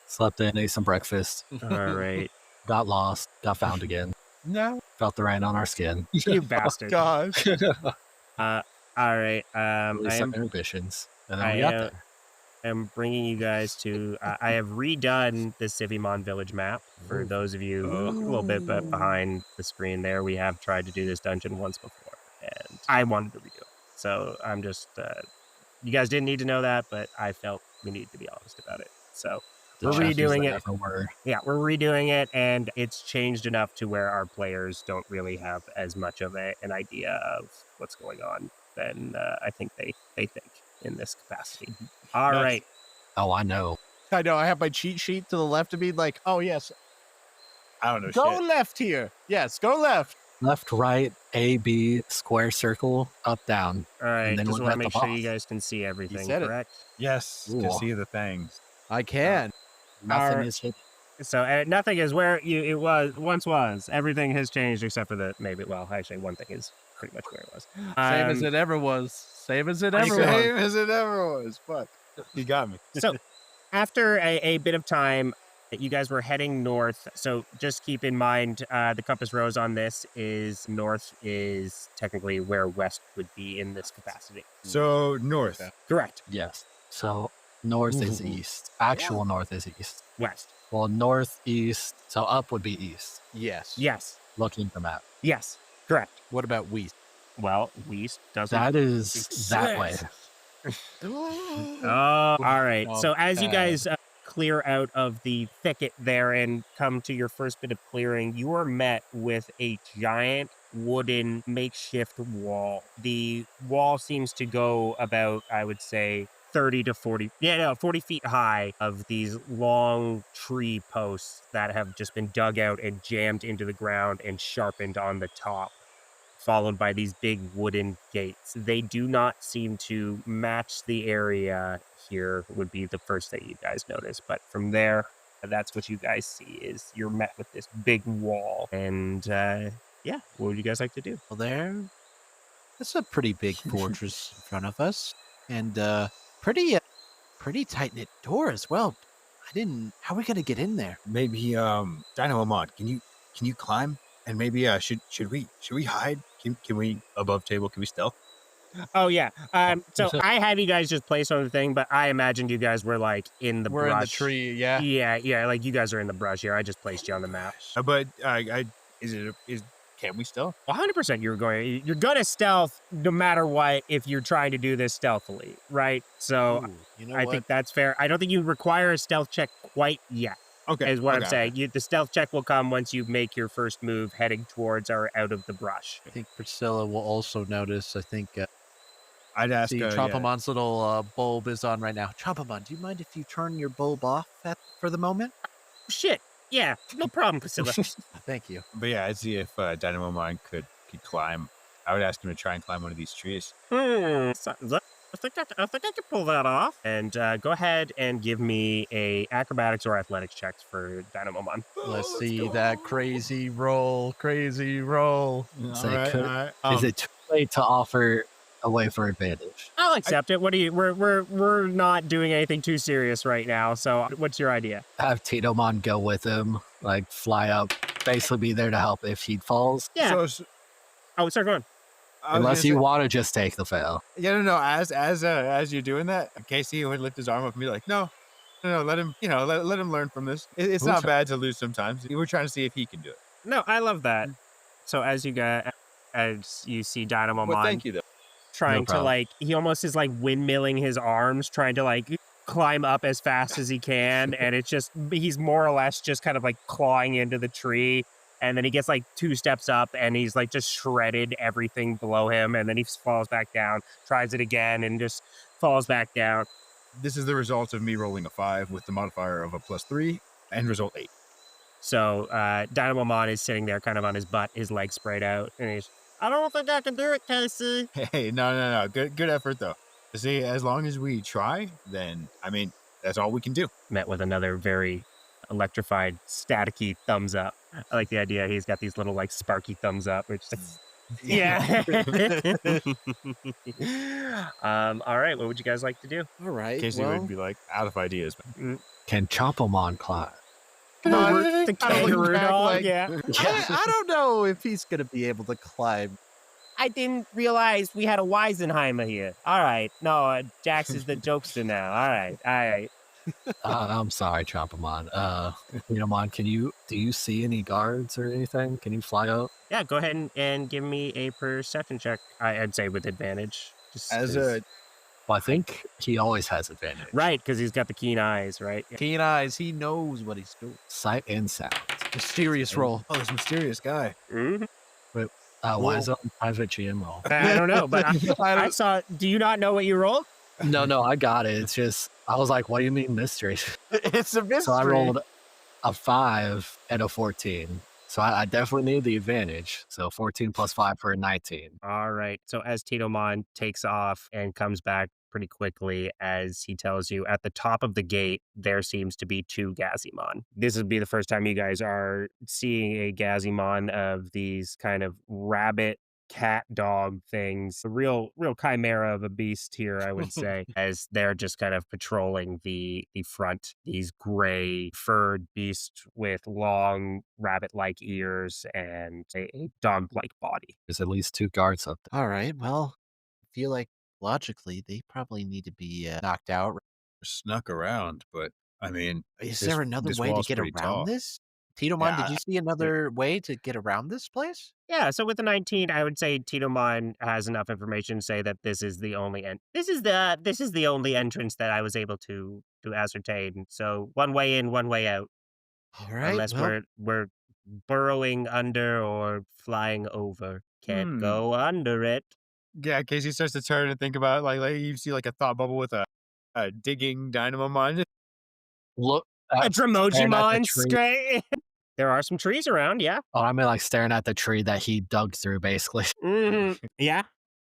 Slept in, ate some breakfast, All right. got lost, got found again. No. Felt the rain on our skin. You bastard. Gosh. All right. Really I some am ambitions. And then we got there. am bringing you guys to. I have redone the Civimon Village map. For those of you a little bit behind the screen there, we have tried to do this dungeon once before, and I wanted to redo it. So I'm just. You guys didn't need to know that, but I felt We need to be honest about it. So The we're chapters redoing that it. ever were. Yeah, we're redoing it, and it's changed enough to where our players don't really have as much of an idea of what's going on than I think they think in this capacity. All Nice. right. Oh, I know. I know. I have my cheat sheet to the left of me, like, oh yes, I don't know go shit. left here. Yes, go left. Left, right, A, B, square, circle, up, down. All right, And then just we're want at to the make sure you boss. guys can see everything, said it. correct? Yes, Ooh. can see the things. I can. Nothing Our- is hidden. So nothing is where it once was. Everything has changed except for actually one thing is pretty much where it was. Same as it ever was. Same as it I ever agree. was. Same as it ever was. Fuck. You got me. So after a bit of time, you guys were heading north. So just keep in mind the compass rose on this is north is technically where west would be in this capacity. So north. Okay. Correct. Yes. So north is east. Actual north is east. West. Well, northeast. So up would be east. Yes. Yes. Looking at the map. Yes. Correct. What about west? Well, west doesn't. That is that way. Oh, all right. So as you guys clear out of the thicket there and come to your first bit of clearing, you are met with a giant wooden makeshift wall. The wall seems to go about, I would say, 40 feet high of these long tree posts that have just been dug out and jammed into the ground and sharpened on the top, followed by these big wooden gates. They do not seem to match the area here, would be the first thing you guys notice. But from there, that's what you guys see is you're met with this big wall. And what would you guys like to do? Well, that's a pretty big fortress in front of us, and pretty tight knit door as well. How are we gonna get in there? Maybe Dynamon, can you climb? And maybe should we hide? Can we above table? Can we stealth? Oh yeah. So I had you guys just place on the thing, but I imagined you guys were like in the We're brush. in the tree. Yeah. Yeah, like you guys are in the brush here. I just placed you on the map. But can we stealth? 100% you're gonna stealth no matter what if you're trying to do this stealthily, right? So Ooh, you know I what? think that's fair. I don't think you require a stealth check quite yet, Okay. is what I'm okay. saying. The stealth check will come once you make your first move heading towards or out of the brush. I think Priscilla will also notice. I think I'd ask Chompamon's little bulb is on right now. Chompamon, do you mind if you turn your bulb off for the moment? Shit. Yeah, no problem, Priscilla. Thank you. But yeah, I'd see if Dynamon could climb. I would ask him to try and climb one of these trees. I think I can pull that off. And go ahead and give me a acrobatics or athletics checks for Dynamomon. Let's see that crazy roll. Crazy roll. So All right. is it too late to offer a way for advantage? I'll accept it. What do you? We're not doing anything too serious right now. So what's your idea? Have Titomon go with him, like fly up, basically be there to help if he falls. Yeah. So, Oh, start going. Unless you want to just take the fail. Yeah, no. As you're doing that, Casey would lift his arm up and be like, "No, let him. Let him learn from this. It's not bad to lose sometimes. We're trying to see if he can do it." No, I love that. So as you see Dynamomon Well, thank you though. trying to problem. he almost is like windmilling his arms, trying to climb up as fast as he can, and it's just he's more or less just kind of clawing into the tree. And then he gets 2 steps up and he's just shredded everything below him. And then he falls back down, tries it again and just falls back down. This is the result of me rolling a 5 with the modifier of a +3 and result 8. So Dynamomon is sitting there kind of on his butt, his legs spread out. And he's, I don't think I can do it, Casey. Hey, no. Good effort though. See, as long as we try, then that's all we can do. Met with another very electrified, staticky thumbs up. I like the idea. He's got these little sparky thumbs up, which yeah. All right. What would you guys like to do? All right. Casey would be out of ideas. Can Chompamon climb? The kangaroo dog. Yeah. I don't know if he's gonna be able to climb. I didn't realize we had a Weisenheimer here. All right. No, Jax is the jokester now. All right. I'm sorry, Chompamon. Titomon, do you see any guards or anything? Can you fly up? Yeah, go ahead and give me a perception check. I'd say with advantage. Just As 'cause- Well, I think he always has advantage. Right, because he's got the keen eyes, right? Keen eyes. He knows what he's doing. Sight and sound. Mysterious roll. Oh, this mysterious guy. Mhm. Wait, why is it on private GM roll? I don't know, but I I don't- saw. Do you not know what you rolled? No, I got it. It's just, I was like, what do you mean mystery? It's a mystery. So I rolled a 5 and a 14. So I definitely need the advantage. So 14 plus 5 for a 19. All right. So as Titomon takes off and comes back pretty quickly, as he tells you at the top of the gate, there seems to be 2 Gazimon. This would be the first time you guys are seeing a Gazimon of these kind of rabbit cat dog things. A real chimera of a beast here, I would say, as they're just kind of patrolling the front. These gray furred beasts with long rabbit-like ears and a dog-like body. There's at least 2 guards up there. All right. Well, I feel like logically they probably need to be knocked out. Snuck around, but I mean, Is this- there another this way to wall's get pretty around tall. this? Titomon, did Yeah, you see another way to get around this place? Yeah, so with the 19, I would say Titomon has enough information to say that this is the only this is the only entrance that I was able to ascertain. So one way in, one way out, All right. unless well, we're burrowing under or flying over. Can't go under it. Yeah, Casey starts to turn and think about like you see like a thought bubble with a digging Dynamomon. Look, A staring at the Dremogimon tree. straight. There are some trees around, yeah. Oh, I mean, like staring at the tree that he dug through, basically. Yeah.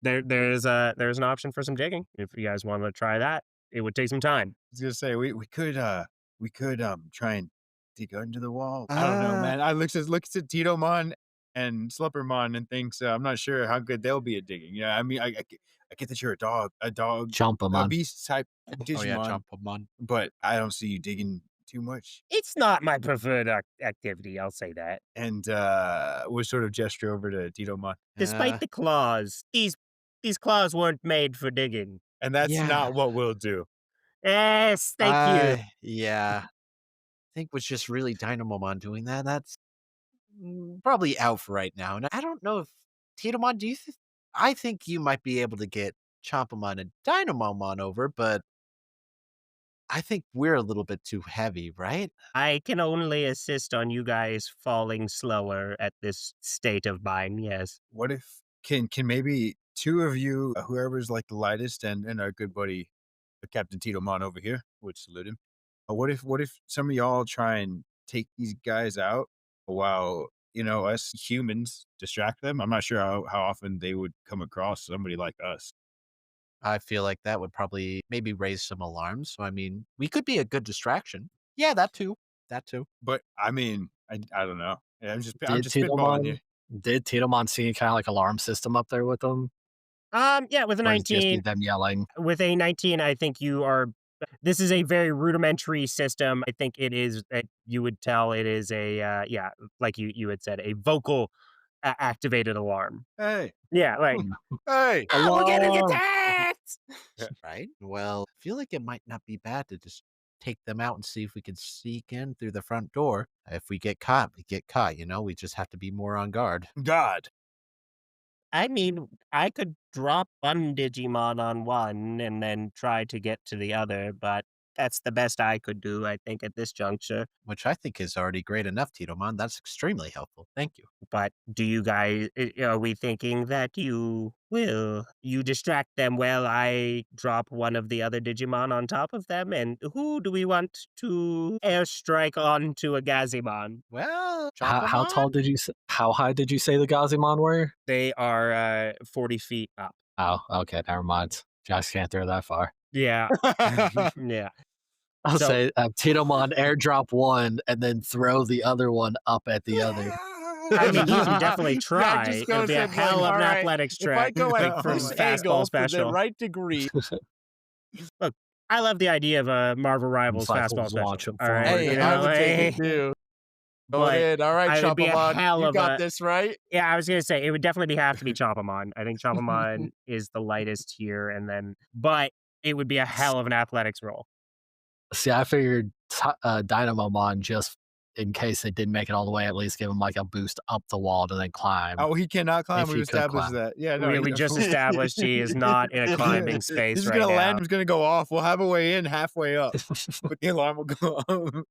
There's an option for some digging. If you guys want to try that, it would take some time. I was gonna say we could try and dig under the wall. I don't know, man. I looks at Titomon and Sluppermon and thinks I'm not sure how good they'll be at digging. Yeah, I mean I get that you're a dog, Jump him a on. beast type Digimon, oh yeah, Jumpamon. but I don't see you digging too much. It's not my preferred activity, I'll say that. And we'll sort of gesture over to Titomon. Despite the claws, these claws weren't made for digging. And that's Yeah. not what we'll do. Yes, thank you. Yeah. I think was just really Dynamomon doing that. That's probably out for right now. And I don't know if Titomon, do you I think you might be able to get Chompamon and Dynamomon over, but I think we're a little bit too heavy, right? I can only assist on you guys falling slower at this state of mine, yes. What if can maybe two of you, whoever's like the lightest, and our good buddy Captain Titomon over here, would salute him. What if some of y'all try and take these guys out while us humans distract them? I'm not sure how often they would come across somebody like us. I feel like that would probably maybe raise some alarms. So I mean, we could be a good distraction. Yeah, that too. That too. But I mean, I don't know. Yeah, I'm just Did spitballing here. Titomon see kind of like alarm system up there with them? Yeah, with a Or is it just 19, them yelling? with a 19, I think you are. This is a very rudimentary system. I think it is. You would tell it is a like you had said, a vocal activated alarm. Hey, Yeah, like hey. oh, we're getting Alarm! attacked. Right? Well, I feel like it might not be bad to just take them out and see if we can sneak in through the front door. If we get caught, we get caught. We just have to be more on guard. God. I mean, I could drop one Digimon on one and then try to get to the other, but that's the best I could do, I think, at this juncture. Which I think is already great enough, Titomon. That's extremely helpful. Thank you. But do you guys, are we thinking that you distract them while I drop one of the other Digimon on top of them? And who do we want to airstrike onto a Gazimon? Well, How tall did you? How high did you say the Gazimon were? They are 40 feet up. Oh, okay, never mind. Jax can't throw that far. Yeah. Yeah. I'll So- say Titomon airdrop one and then throw the other one up at the other. I mean, you can definitely Yeah, try. just It'll goes be a in like, hell of an all right, athletics If I track. go like at from this fastball angle to the special. right degree, Look, I love the idea of a Marvel Rivals Cycles fastball special. launch 'em All right, forward. hey, you I know, would take it like- too. Go but ahead. All right, I would be a Chompamon, hell you of got a- this right. Yeah, I was gonna say it would definitely have to be Chompamon. I think Chompamon is the lightest here, but it would be a hell of an athletics roll. See, I figured Dynamomon just in case they didn't make it all the way, at least give him like a boost up the wall to then climb. Oh, he cannot climb. If We he could established climb. that. Yeah, no, We just established he is not in a climbing space He's right gonna land. now. He's gonna go off. We'll have a way in halfway up, but the alarm will go off.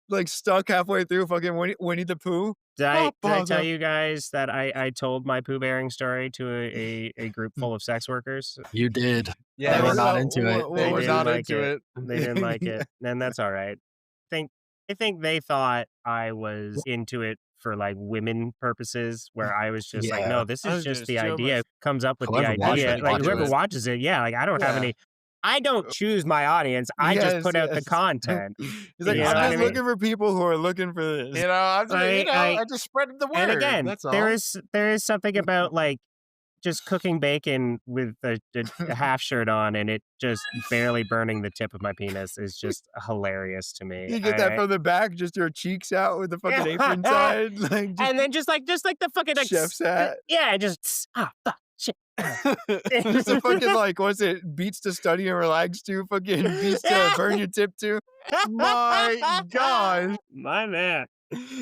Like stuck halfway through. Fucking Winnie the Pooh. Did I tell bother. you guys that I told my poo bearing story to a group full of sex workers? You did. Yeah, They were so not into it. They were didn't not like into it. They didn't like it, and that's all right. I think they thought I was into it for like women purposes, where I was just like, Yeah. no, this I is was just just the chilling. idea. Comes up with the Whoever watched idea. it, Like watched whoever it. watches it, yeah. Like I don't have any. I don't choose my audience. I just Yes, put out the yes. content. He's like, You know I'm what I just mean? looking for people who are looking for this. You know, I I- just spread the word. And again, that's all. there is something about like just cooking bacon with a half shirt on and it just barely burning the tip of my penis is just hilarious to me. You get that from the back, just your cheeks out with the fucking Yeah. apron side, like just And then just like the fucking like, chef's hat. yeah, just fuck shit. Just a fucking like, what's it? Beats to study and relax to, fucking beats to burn your tip to. My God. My man.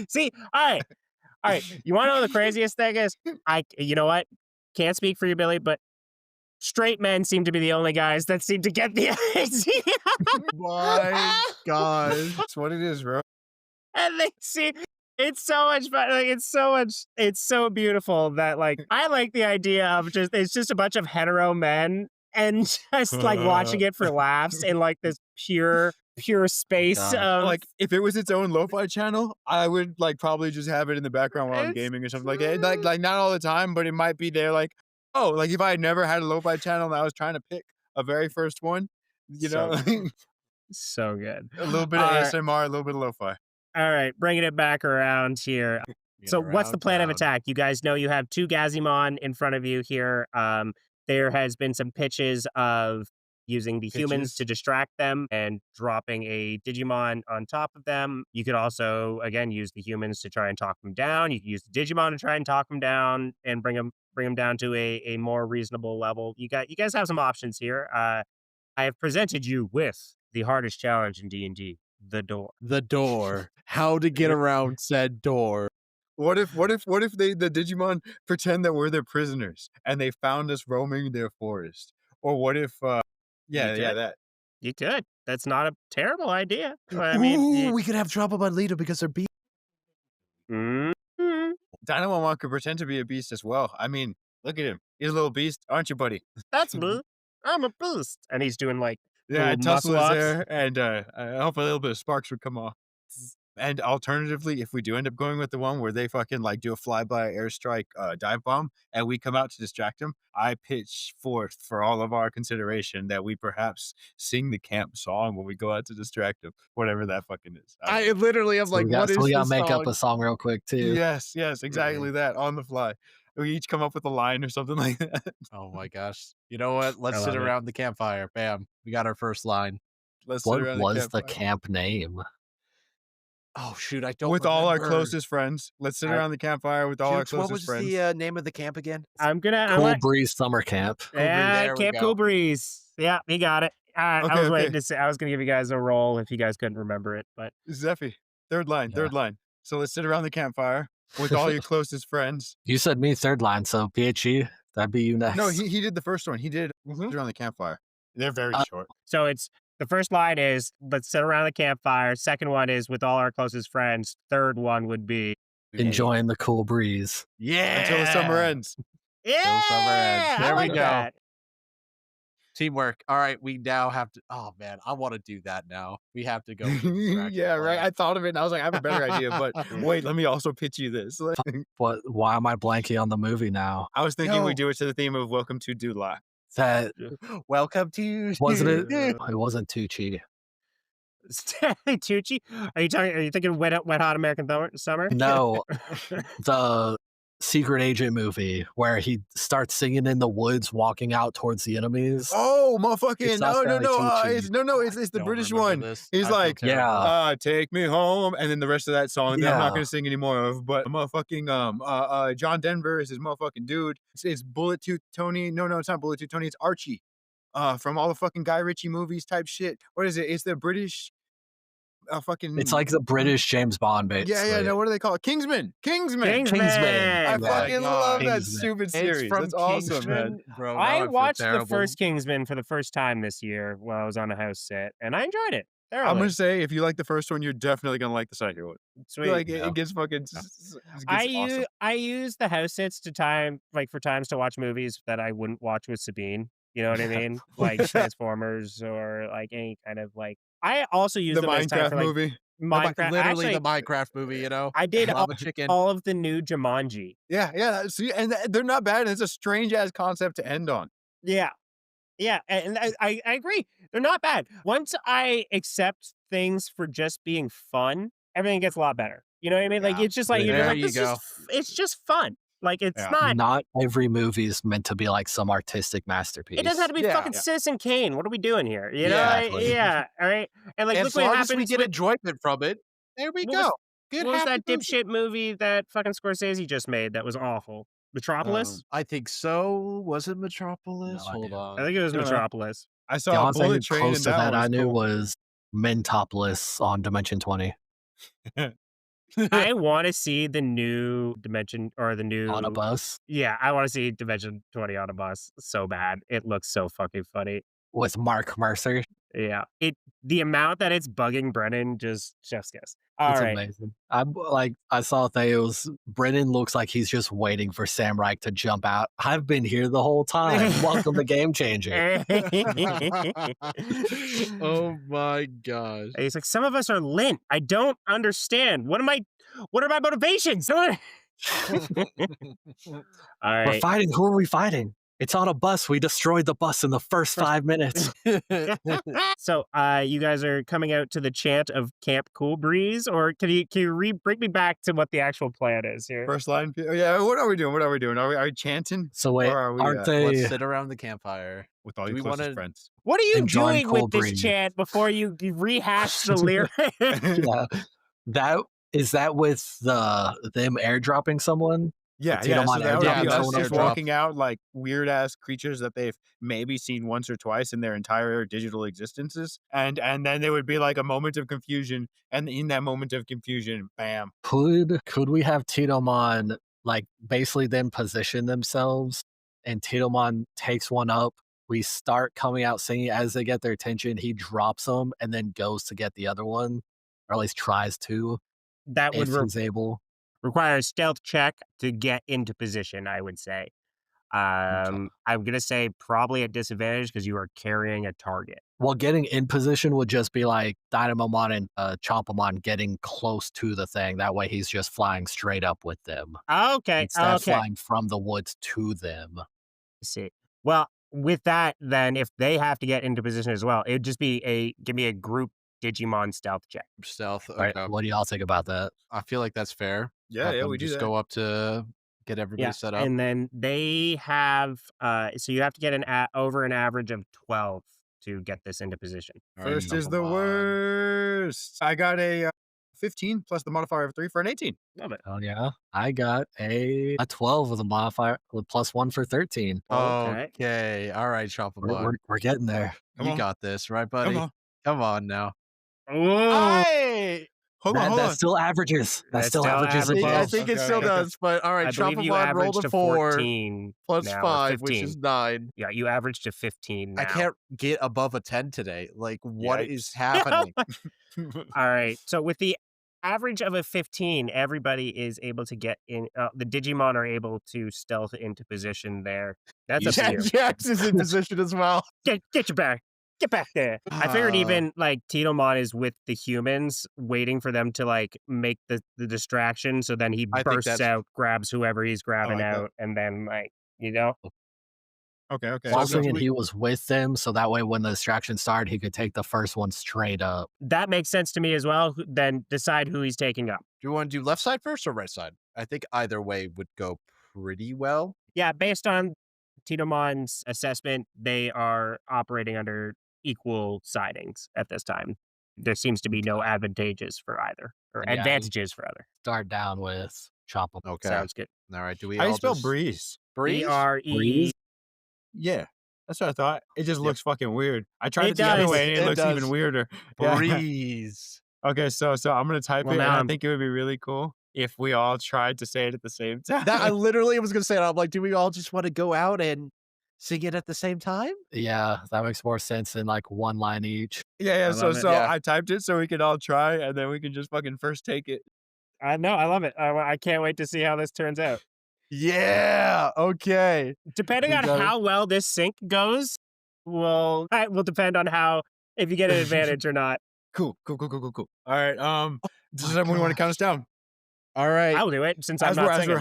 See, all right. You want to know the craziest thing is? You know what? Can't speak for you, Billy, but straight men seem to be the only guys that seem to get the idea. My God. That's what it is, bro. And they see it's so much fun. Like it's so beautiful that like I like the idea of it's just a bunch of hetero men and just like watching it for laughs in like this pure space God. of Like, if it was its own lo-fi channel, I would like probably just have it in the background while I'm It's gaming or something like that. Like not all the time, but it might be there. Like, oh, like if I had never had a lo-fi channel and I was trying to pick a very first one, you know, so good. a little bit of ASMR, a little bit of lo-fi. All right, bringing it back around here. So what's the plan of attack? You guys know you have 2 Gazimon in front of you here. There has been some pitches of using the humans to distract them and dropping a Digimon on top of them. You could also, again, use the humans to try and talk them down. You could use the Digimon to try and talk them down and bring them down to a more reasonable level. You guys have some options here. I have presented you with the hardest challenge in D&D, the door. The door. How to get around said door. What if the Digimon pretend that we're their prisoners and they found us roaming their forest? Or what if that. You could. That's not a terrible idea. I mean, we could have trouble by Lita because they're Mhm. Titomon could pretend to be a beast as well. I mean, look at him. He's a little beast, aren't you, buddy? That's me. I'm a beast. And he's doing like Yeah, little tussle muscle is ups. there, and I hope a little bit of sparks would come off. And alternatively, if we do end up going with the one where they fucking like do a flyby airstrike dive bomb and we come out to distract them, I pitch forth for all of our consideration that we perhaps sing the camp song when we go out to distract them, whatever that fucking is. I literally am So like, what is we gotta this make up song? a song real quick too. Yes, exactly that on the fly. We each come up with a line or something like that. Oh my gosh. You know what? Let's I sit love it. around the campfire. Bam. We got our first line. Let's sit What around was the campfire. camp name? Oh shoot, I don't with all our remember. closest friends. Let's sit around the campfire with all our Jukes, what closest was friends. the name of the camp again? I'm gonna Cool Breeze Summer Camp. Cool Breeze, yeah, there we Camp go. Cool Breeze. Yeah, he got it. I Okay, was waiting okay. to say I was gonna give you guys a roll if you guys couldn't remember it, but Zeffy, third line. So let's sit around the campfire with all your closest friends. You said me third line, so PHE, that'd be you next. No, he did the first one. He did Mhm. around the campfire. They're very short. so it's the first line is let's sit around the campfire. Second one is with all our closest friends. Third one would be enjoying the cool breeze. Yeah. Until the summer ends. yeah. summer ends. I There we like go. that. Teamwork. All right, we now have to. Oh man, I want to do that now. We have to go. with the distraction Yeah, right. plan. I thought of it and I was like, I have a better idea, but wait, let me also pitch you this. What? Why am I blanking on the movie now? I was thinking we No. do it to the theme of Welcome to Dula. That Welcome to. wasn't it. It wasn't Tucci. Stanley Tucci. Are you thinking Wet Hot American Summer? No, the secret agent movie where he starts singing in the woods, walking out towards the enemies. Oh, motherfucking It's not Stanley Tucci. It's the Don't British remember one. this. He's I feel like, terrible. take me home, and then the rest of that song that I'm not Yeah. gonna sing anymore of. But motherfucking John Denver is his motherfucking dude. It's Bullet Tooth Tony. No, it's not Bullet Tooth Tony. It's Archie. From all the fucking Guy Ritchie movies type shit. What is it? It's the British. a fucking. It's like the British James Bond, basically. Yeah. No, what do they call it? Kingsman. Kingsman. I fucking love that Kingsman. stupid It's series. from That's awesome, man. Kingsman, bro. Now I feel watched the terrible. first Kingsman for the first time this year while I was on a house sit, and I enjoyed it I'm thoroughly. gonna say if you like the first one, you're definitely gonna like the second one. Sweet. Like Yeah. it gets fucking. It gets awesome. I use the house sits to for times to watch movies that I wouldn't watch with Sabine. You know what I mean? Like Transformers or like any kind of like. I also use The them as time Minecraft for like movie. Minecraft. Literally Actually, the Minecraft movie, you know? I did Lava chicken. all of the new Jumanji. Yeah. See, and they're not bad. And it's a strange ass concept to end on. Yeah. Yeah, and I agree. They're not bad. Once I accept things for just being fun, everything gets a lot better. You know what I mean? Like Yeah. it's just like you're There like, you this go. is it's just fun. Like it's Yeah. not. Every movie is meant to be like some artistic masterpiece. It doesn't have to be Yeah. fucking Citizen Kane. What are we doing here? You know? Yeah. Exactly. Yeah. All right. And like, As look what long as we happens get with enjoyment from it, there we What go. was- Good what was happy that movie. dipshit movie that fucking Scorsese just made that was awful? Metropolis. I think so. Was it Metropolis? No Hold idea. on. I think it was I don't know. Metropolis. I The saw a only bullet thing train close and to that I was knew cool. was Mentopolis on Dimension 20 I want to see the new Dimension or the new on a bus Yeah, I want to see Dimension 20 on a bus so bad. It looks so fucking funny. with Mark Mercer. Yeah. The amount that it's bugging Brennan just chef's kiss. All It's right. amazing. I saw Theo's Brennan looks like he's just waiting for Sam Reich to jump out. I've been here the whole time. Welcome to Game Changer. Oh my gosh. He's like, some of us are lint. I don't understand. What are my motivations? All We're right. fighting. Who are we fighting? It's on a bus. We destroyed the bus in the first 5 minutes. So, you guys are coming out to the chant of Camp Cool Breeze, or can you bring me back to what the actual plan is here? First line. Yeah. What are we doing? Are we chanting? So wait, Or are we, aren't Let's they? sit around the campfire. With all Do your we closest wanna- friends. What are you Enjoying doing with Cold this Breeze. chant before you rehash the lyrics? Yeah, that with them airdropping someone. Yeah. The Titomon So that would airdrop, be that's us an just airdrop. walking out like weird ass creatures that they've maybe seen once or twice in their entire digital existences, and then there would be like a moment of confusion, and in that moment of confusion, bam. Could we have Titomon like basically then position themselves, and Titomon takes one up. We start coming out singing as they get their attention. He drops them and then goes to get the other one, or at least tries to, That would if he's able. require a stealth check to get into position, I would say. I'm going to say probably at disadvantage because you are carrying a target. Well, getting in position would just be like Dynamomon and Chompamon getting close to the thing. That way he's just flying straight up with them Okay. instead of Okay. flying from the woods to them. See. Well, with that, then if they have to get into position as well, it would just be give me a group Digimon stealth check. Stealth. All right, Okay. what do y'all think about that? I feel like that's fair. Yeah, Have yeah, them we do just that. go up to get everybody set up. And then they have so you have to get over an average of 12 to get this into position. All right, First is the Chocomon. worst. I got a 15 plus the modifier of 3 for an 18. Love it. Oh yeah, I got a 12 with a modifier with +1 for 13. Okay. Okay. All right, Chocomon. We're getting there. Come You on. got this, right, buddy? Come on. Come on now. Whoa. Hey! Hold on. That still averages. That That still still averages averages. I above. think it Okay, still okay. does, but all right, I believe you Chocomon rolled averaged a to 4 14 plus now, or 5, which 15. is 9. Yeah, you averaged to 15 now. I can't get above a 10 today. Like, what is Yikes. happening? All right. So with the average of a 15, everybody is able to get in. The Digimon are able to stealth into position there. That's up to you. Jax is in position as well. Get your back. Get back there. I figured Uh, even like Titomon is with the humans, waiting for them to like make the distraction. So then he I think bursts that's- out, grabs whoever he's grabbing like that. out, and then like you know. Okay. I was So thinking we- he was with them, so that way when the distraction started, he could take the first one straight up. That makes sense to me as well. Then decide who he's taking up. Do you want to do left side first or right side? I think either way would go pretty well. Yeah, based on Titomon's assessment, they are operating under equal sidings at this time. There seems to be no advantages for either, or Yeah, advantages for either. Start down with Chompamon. Okay. Sounds good. All right. Do we How do you all spell just... breeze? Breeze? B-R-E. Breeze? Yeah. That's what I thought. It just Yep. looks fucking weird. I tried It it the other does. way and it It looks does. even weirder. Yeah. Breeze. Okay, so I'm gonna type Well, it, and now I I'm think it would be really cool if we all tried to say it at the same time. That I literally was gonna say it. I'm like, do we all just want to go out and sing it at the same time? Yeah, that makes more sense than like one line each. Yeah. I So love it. Yeah. I typed it so we could all try, and then we can just fucking first take it. I know, I love it. I can't wait to see how this turns out. Yeah. Okay. Depending We on got it. how well this sync goes, will depend on how if you get an advantage or not. Cool. All right. Does my someone want to count us down All right. I'll do it since I'm as not we're singing.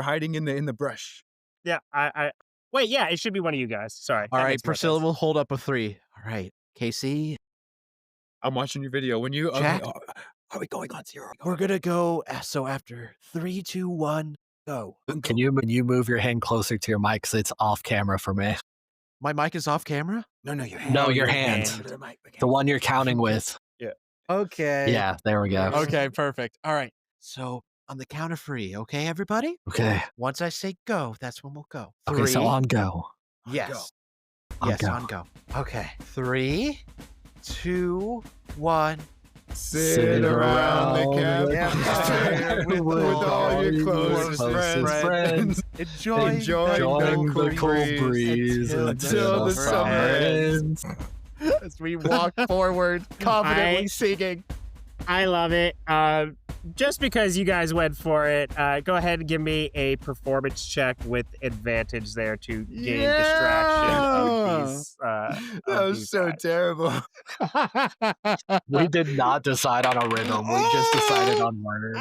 hiding in the brush? Yeah, I wait. Yeah, it should be one of you guys. Sorry. All that right. makes more Priscilla sense. will hold up a 3. All right. Casey, I'm watching your video. When you Jack? are we going on 0? we're gonna go. So after 3, 2, 1, go. Can you move your hand closer to your mic because it's off camera for me? My mic is off camera. No, your hand. No, your your hand. hand. The one you're counting with. Okay. Yeah, there we go. Okay. Perfect. All right. So on the count of 3, okay, everybody. Okay. Once I say go, that's when we'll go. Okay, so 3. on go. Yes. On Yes. go. On go. Okay. 3, 2, 1. Sit around the campfire with all your closest friends. Enjoying Enjoying the cool breeze until the summer ends. as we walk forward, confidently singing. I love it. Just because you guys went for it, go ahead and give me a performance check with advantage there to gain distraction of these. That of was these so guys. terrible. We did not decide on a rhythm. We just decided on words.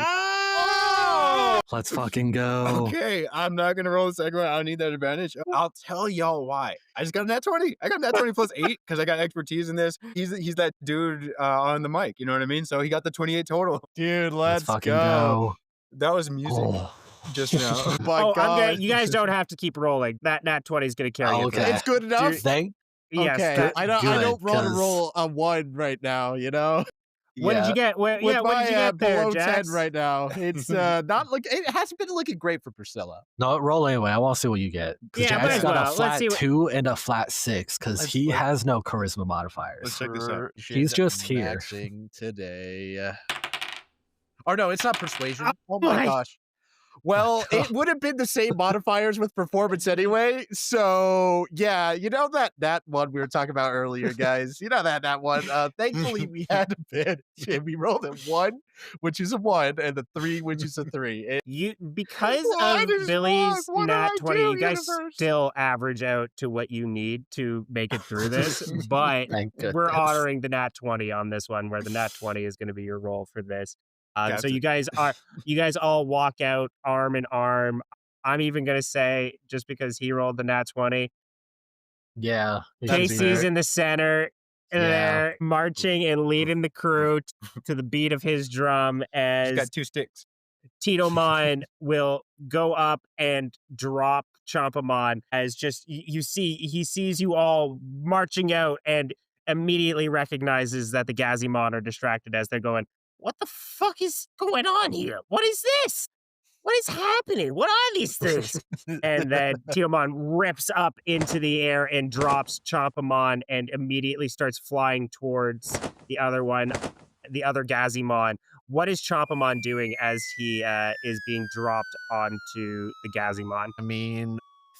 Let's fucking go. Okay, I'm not gonna roll the second one. I don't need that advantage. I'll tell y'all why. I just got a nat 20. I got a nat 20 plus 8 because I got expertise in this. He's that dude on the mic. You know what I mean? So he got the 28 total. Dude, Let's let's fucking go. That was music Oh. just now. My Oh, God. you guys don't have to keep rolling. That nat 20 is going to carry Oh, it. for okay. me. It's good enough. Thank Yes. Okay. that- I don't good, want to 'cause- roll a 1 right now, you know? What did you get? What With did my you get there, below Jax? 10 right now. It's not look. It hasn't been looking great for Priscilla. No, roll anyway. I want to see what you get. 'Cause Yeah, might Jack's as got well. a Let's flat see what- 2 and a flat 6 because Let's- he let's- has no charisma modifiers. Let's check this out. He's just here. Maxing today. Or no, it's not persuasion. Oh my- my gosh. Well, it would have been the same modifiers with performance anyway. So yeah, you know that one we were talking about earlier, guys. You know that one. Thankfully, we had a bid. And we rolled a 1, which is a 1, and the 3, which is a 3. Because What of is Billy's wrong? What did nat I 20, do, you guys universe? still average out to what you need to make it through this. But Thank we're goodness. honoring the nat 20 on this one, where the nat 20 is going to be your roll for this. So Gotcha. you guys all walk out arm in arm. I'm even going to say, just because he rolled the nat 20, Yeah. Casey's in the center Yeah. there, marching and leading the crew to the beat of his drum He's as got 2 sticks. Titomon will go up and drop Chompamon as just you see he sees you all marching out and immediately recognizes that the Gazimon are distracted as they're going, what the fuck is going on here? What is this? What is happening? What are these things? And then Titomon rips up into the air and drops Chompamon and immediately starts flying towards the other one, the other Gazimon. What is Chompamon doing as he is being dropped onto the Gazimon? I mean,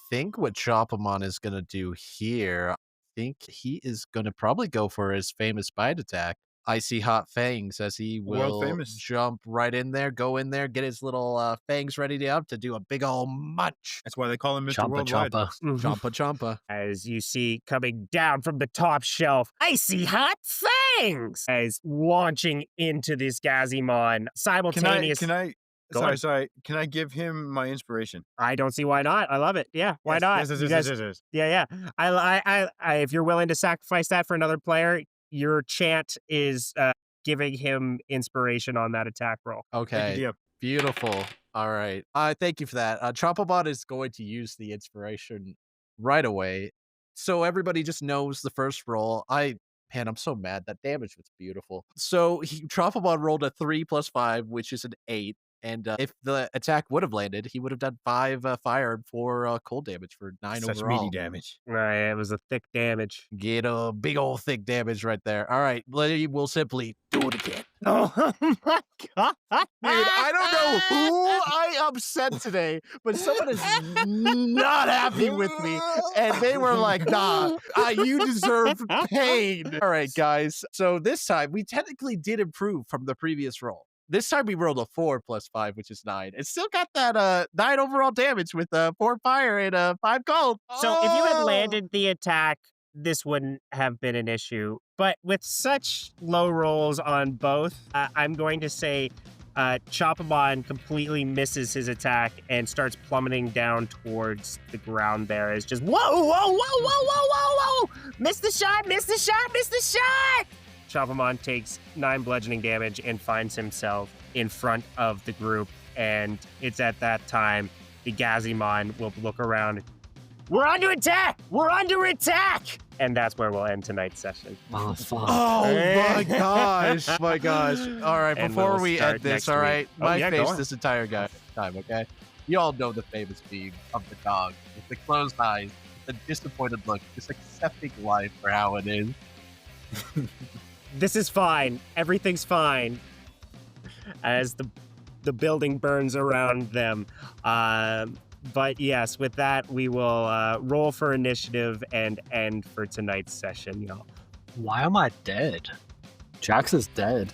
think what Chompamon is gonna do here. I think he is gonna probably go for his famous bite attack. Icy hot fangs, as he World will famous. jump right in there, go in there, get his little fangs ready to do a big ol' munch. That's why they call him Mr. Chompa Worldwide. chompa. Chompa chompa. As you see coming down from the top shelf, icy hot fangs as launching into this Gazimon simultaneous. Can I Go on. sorry. Can I give him my inspiration? I don't see why not. I love it. Yeah, why Yes, not? yes, You guys- yes. Yeah. I if you're willing to sacrifice that for another player, your chant is giving him inspiration on that attack roll. Okay, Yeah. beautiful. All right. Thank you for that. Chompabot is going to use the inspiration right away. So everybody just knows the first roll. Man, I'm so mad. That damage was beautiful. So Chompabot rolled a 3 plus 5, which is an 8. And if the attack would have landed, he would have done 5 fire and 4 cold damage for 9 Such overall. meaty damage. Right, it was a thick damage. Get a big old thick damage right there. All right, we'll simply do it again. Oh my god. Dude, I don't know who I upset today, but someone is not happy with me. And they were like, nah, you deserve pain. All right, guys. So this time, we technically did improve from the previous roll. This time we rolled a 4 plus 5, which is 9. It still got that 9 overall damage with 4 fire and 5 cold. So if you had landed the attack, this wouldn't have been an issue. But with such low rolls on both, I'm going to say Chopamon completely misses his attack and starts plummeting down towards the ground there. It's just, whoa, whoa, whoa, whoa, whoa, whoa, whoa! Miss the shot, miss the shot, miss the shot! Chopamon takes 9 bludgeoning damage and finds himself in front of the group. And it's at that time the Gazimon will look around. We're under attack! We're under attack! And that's where we'll end tonight's session. Oh, fuck. Oh my gosh. My gosh. All right, And before we'll we start end this, next all week. right, Oh, my yeah, go face on. this entire time, okay? You all know the famous meme of the dog with the closed eyes, the disappointed look, just accepting life for how it is. This is fine. Everything's fine. As the building burns around them. But yes, with that, we will roll for initiative and end for tonight's session, y'all. Why am I dead? Jax is dead.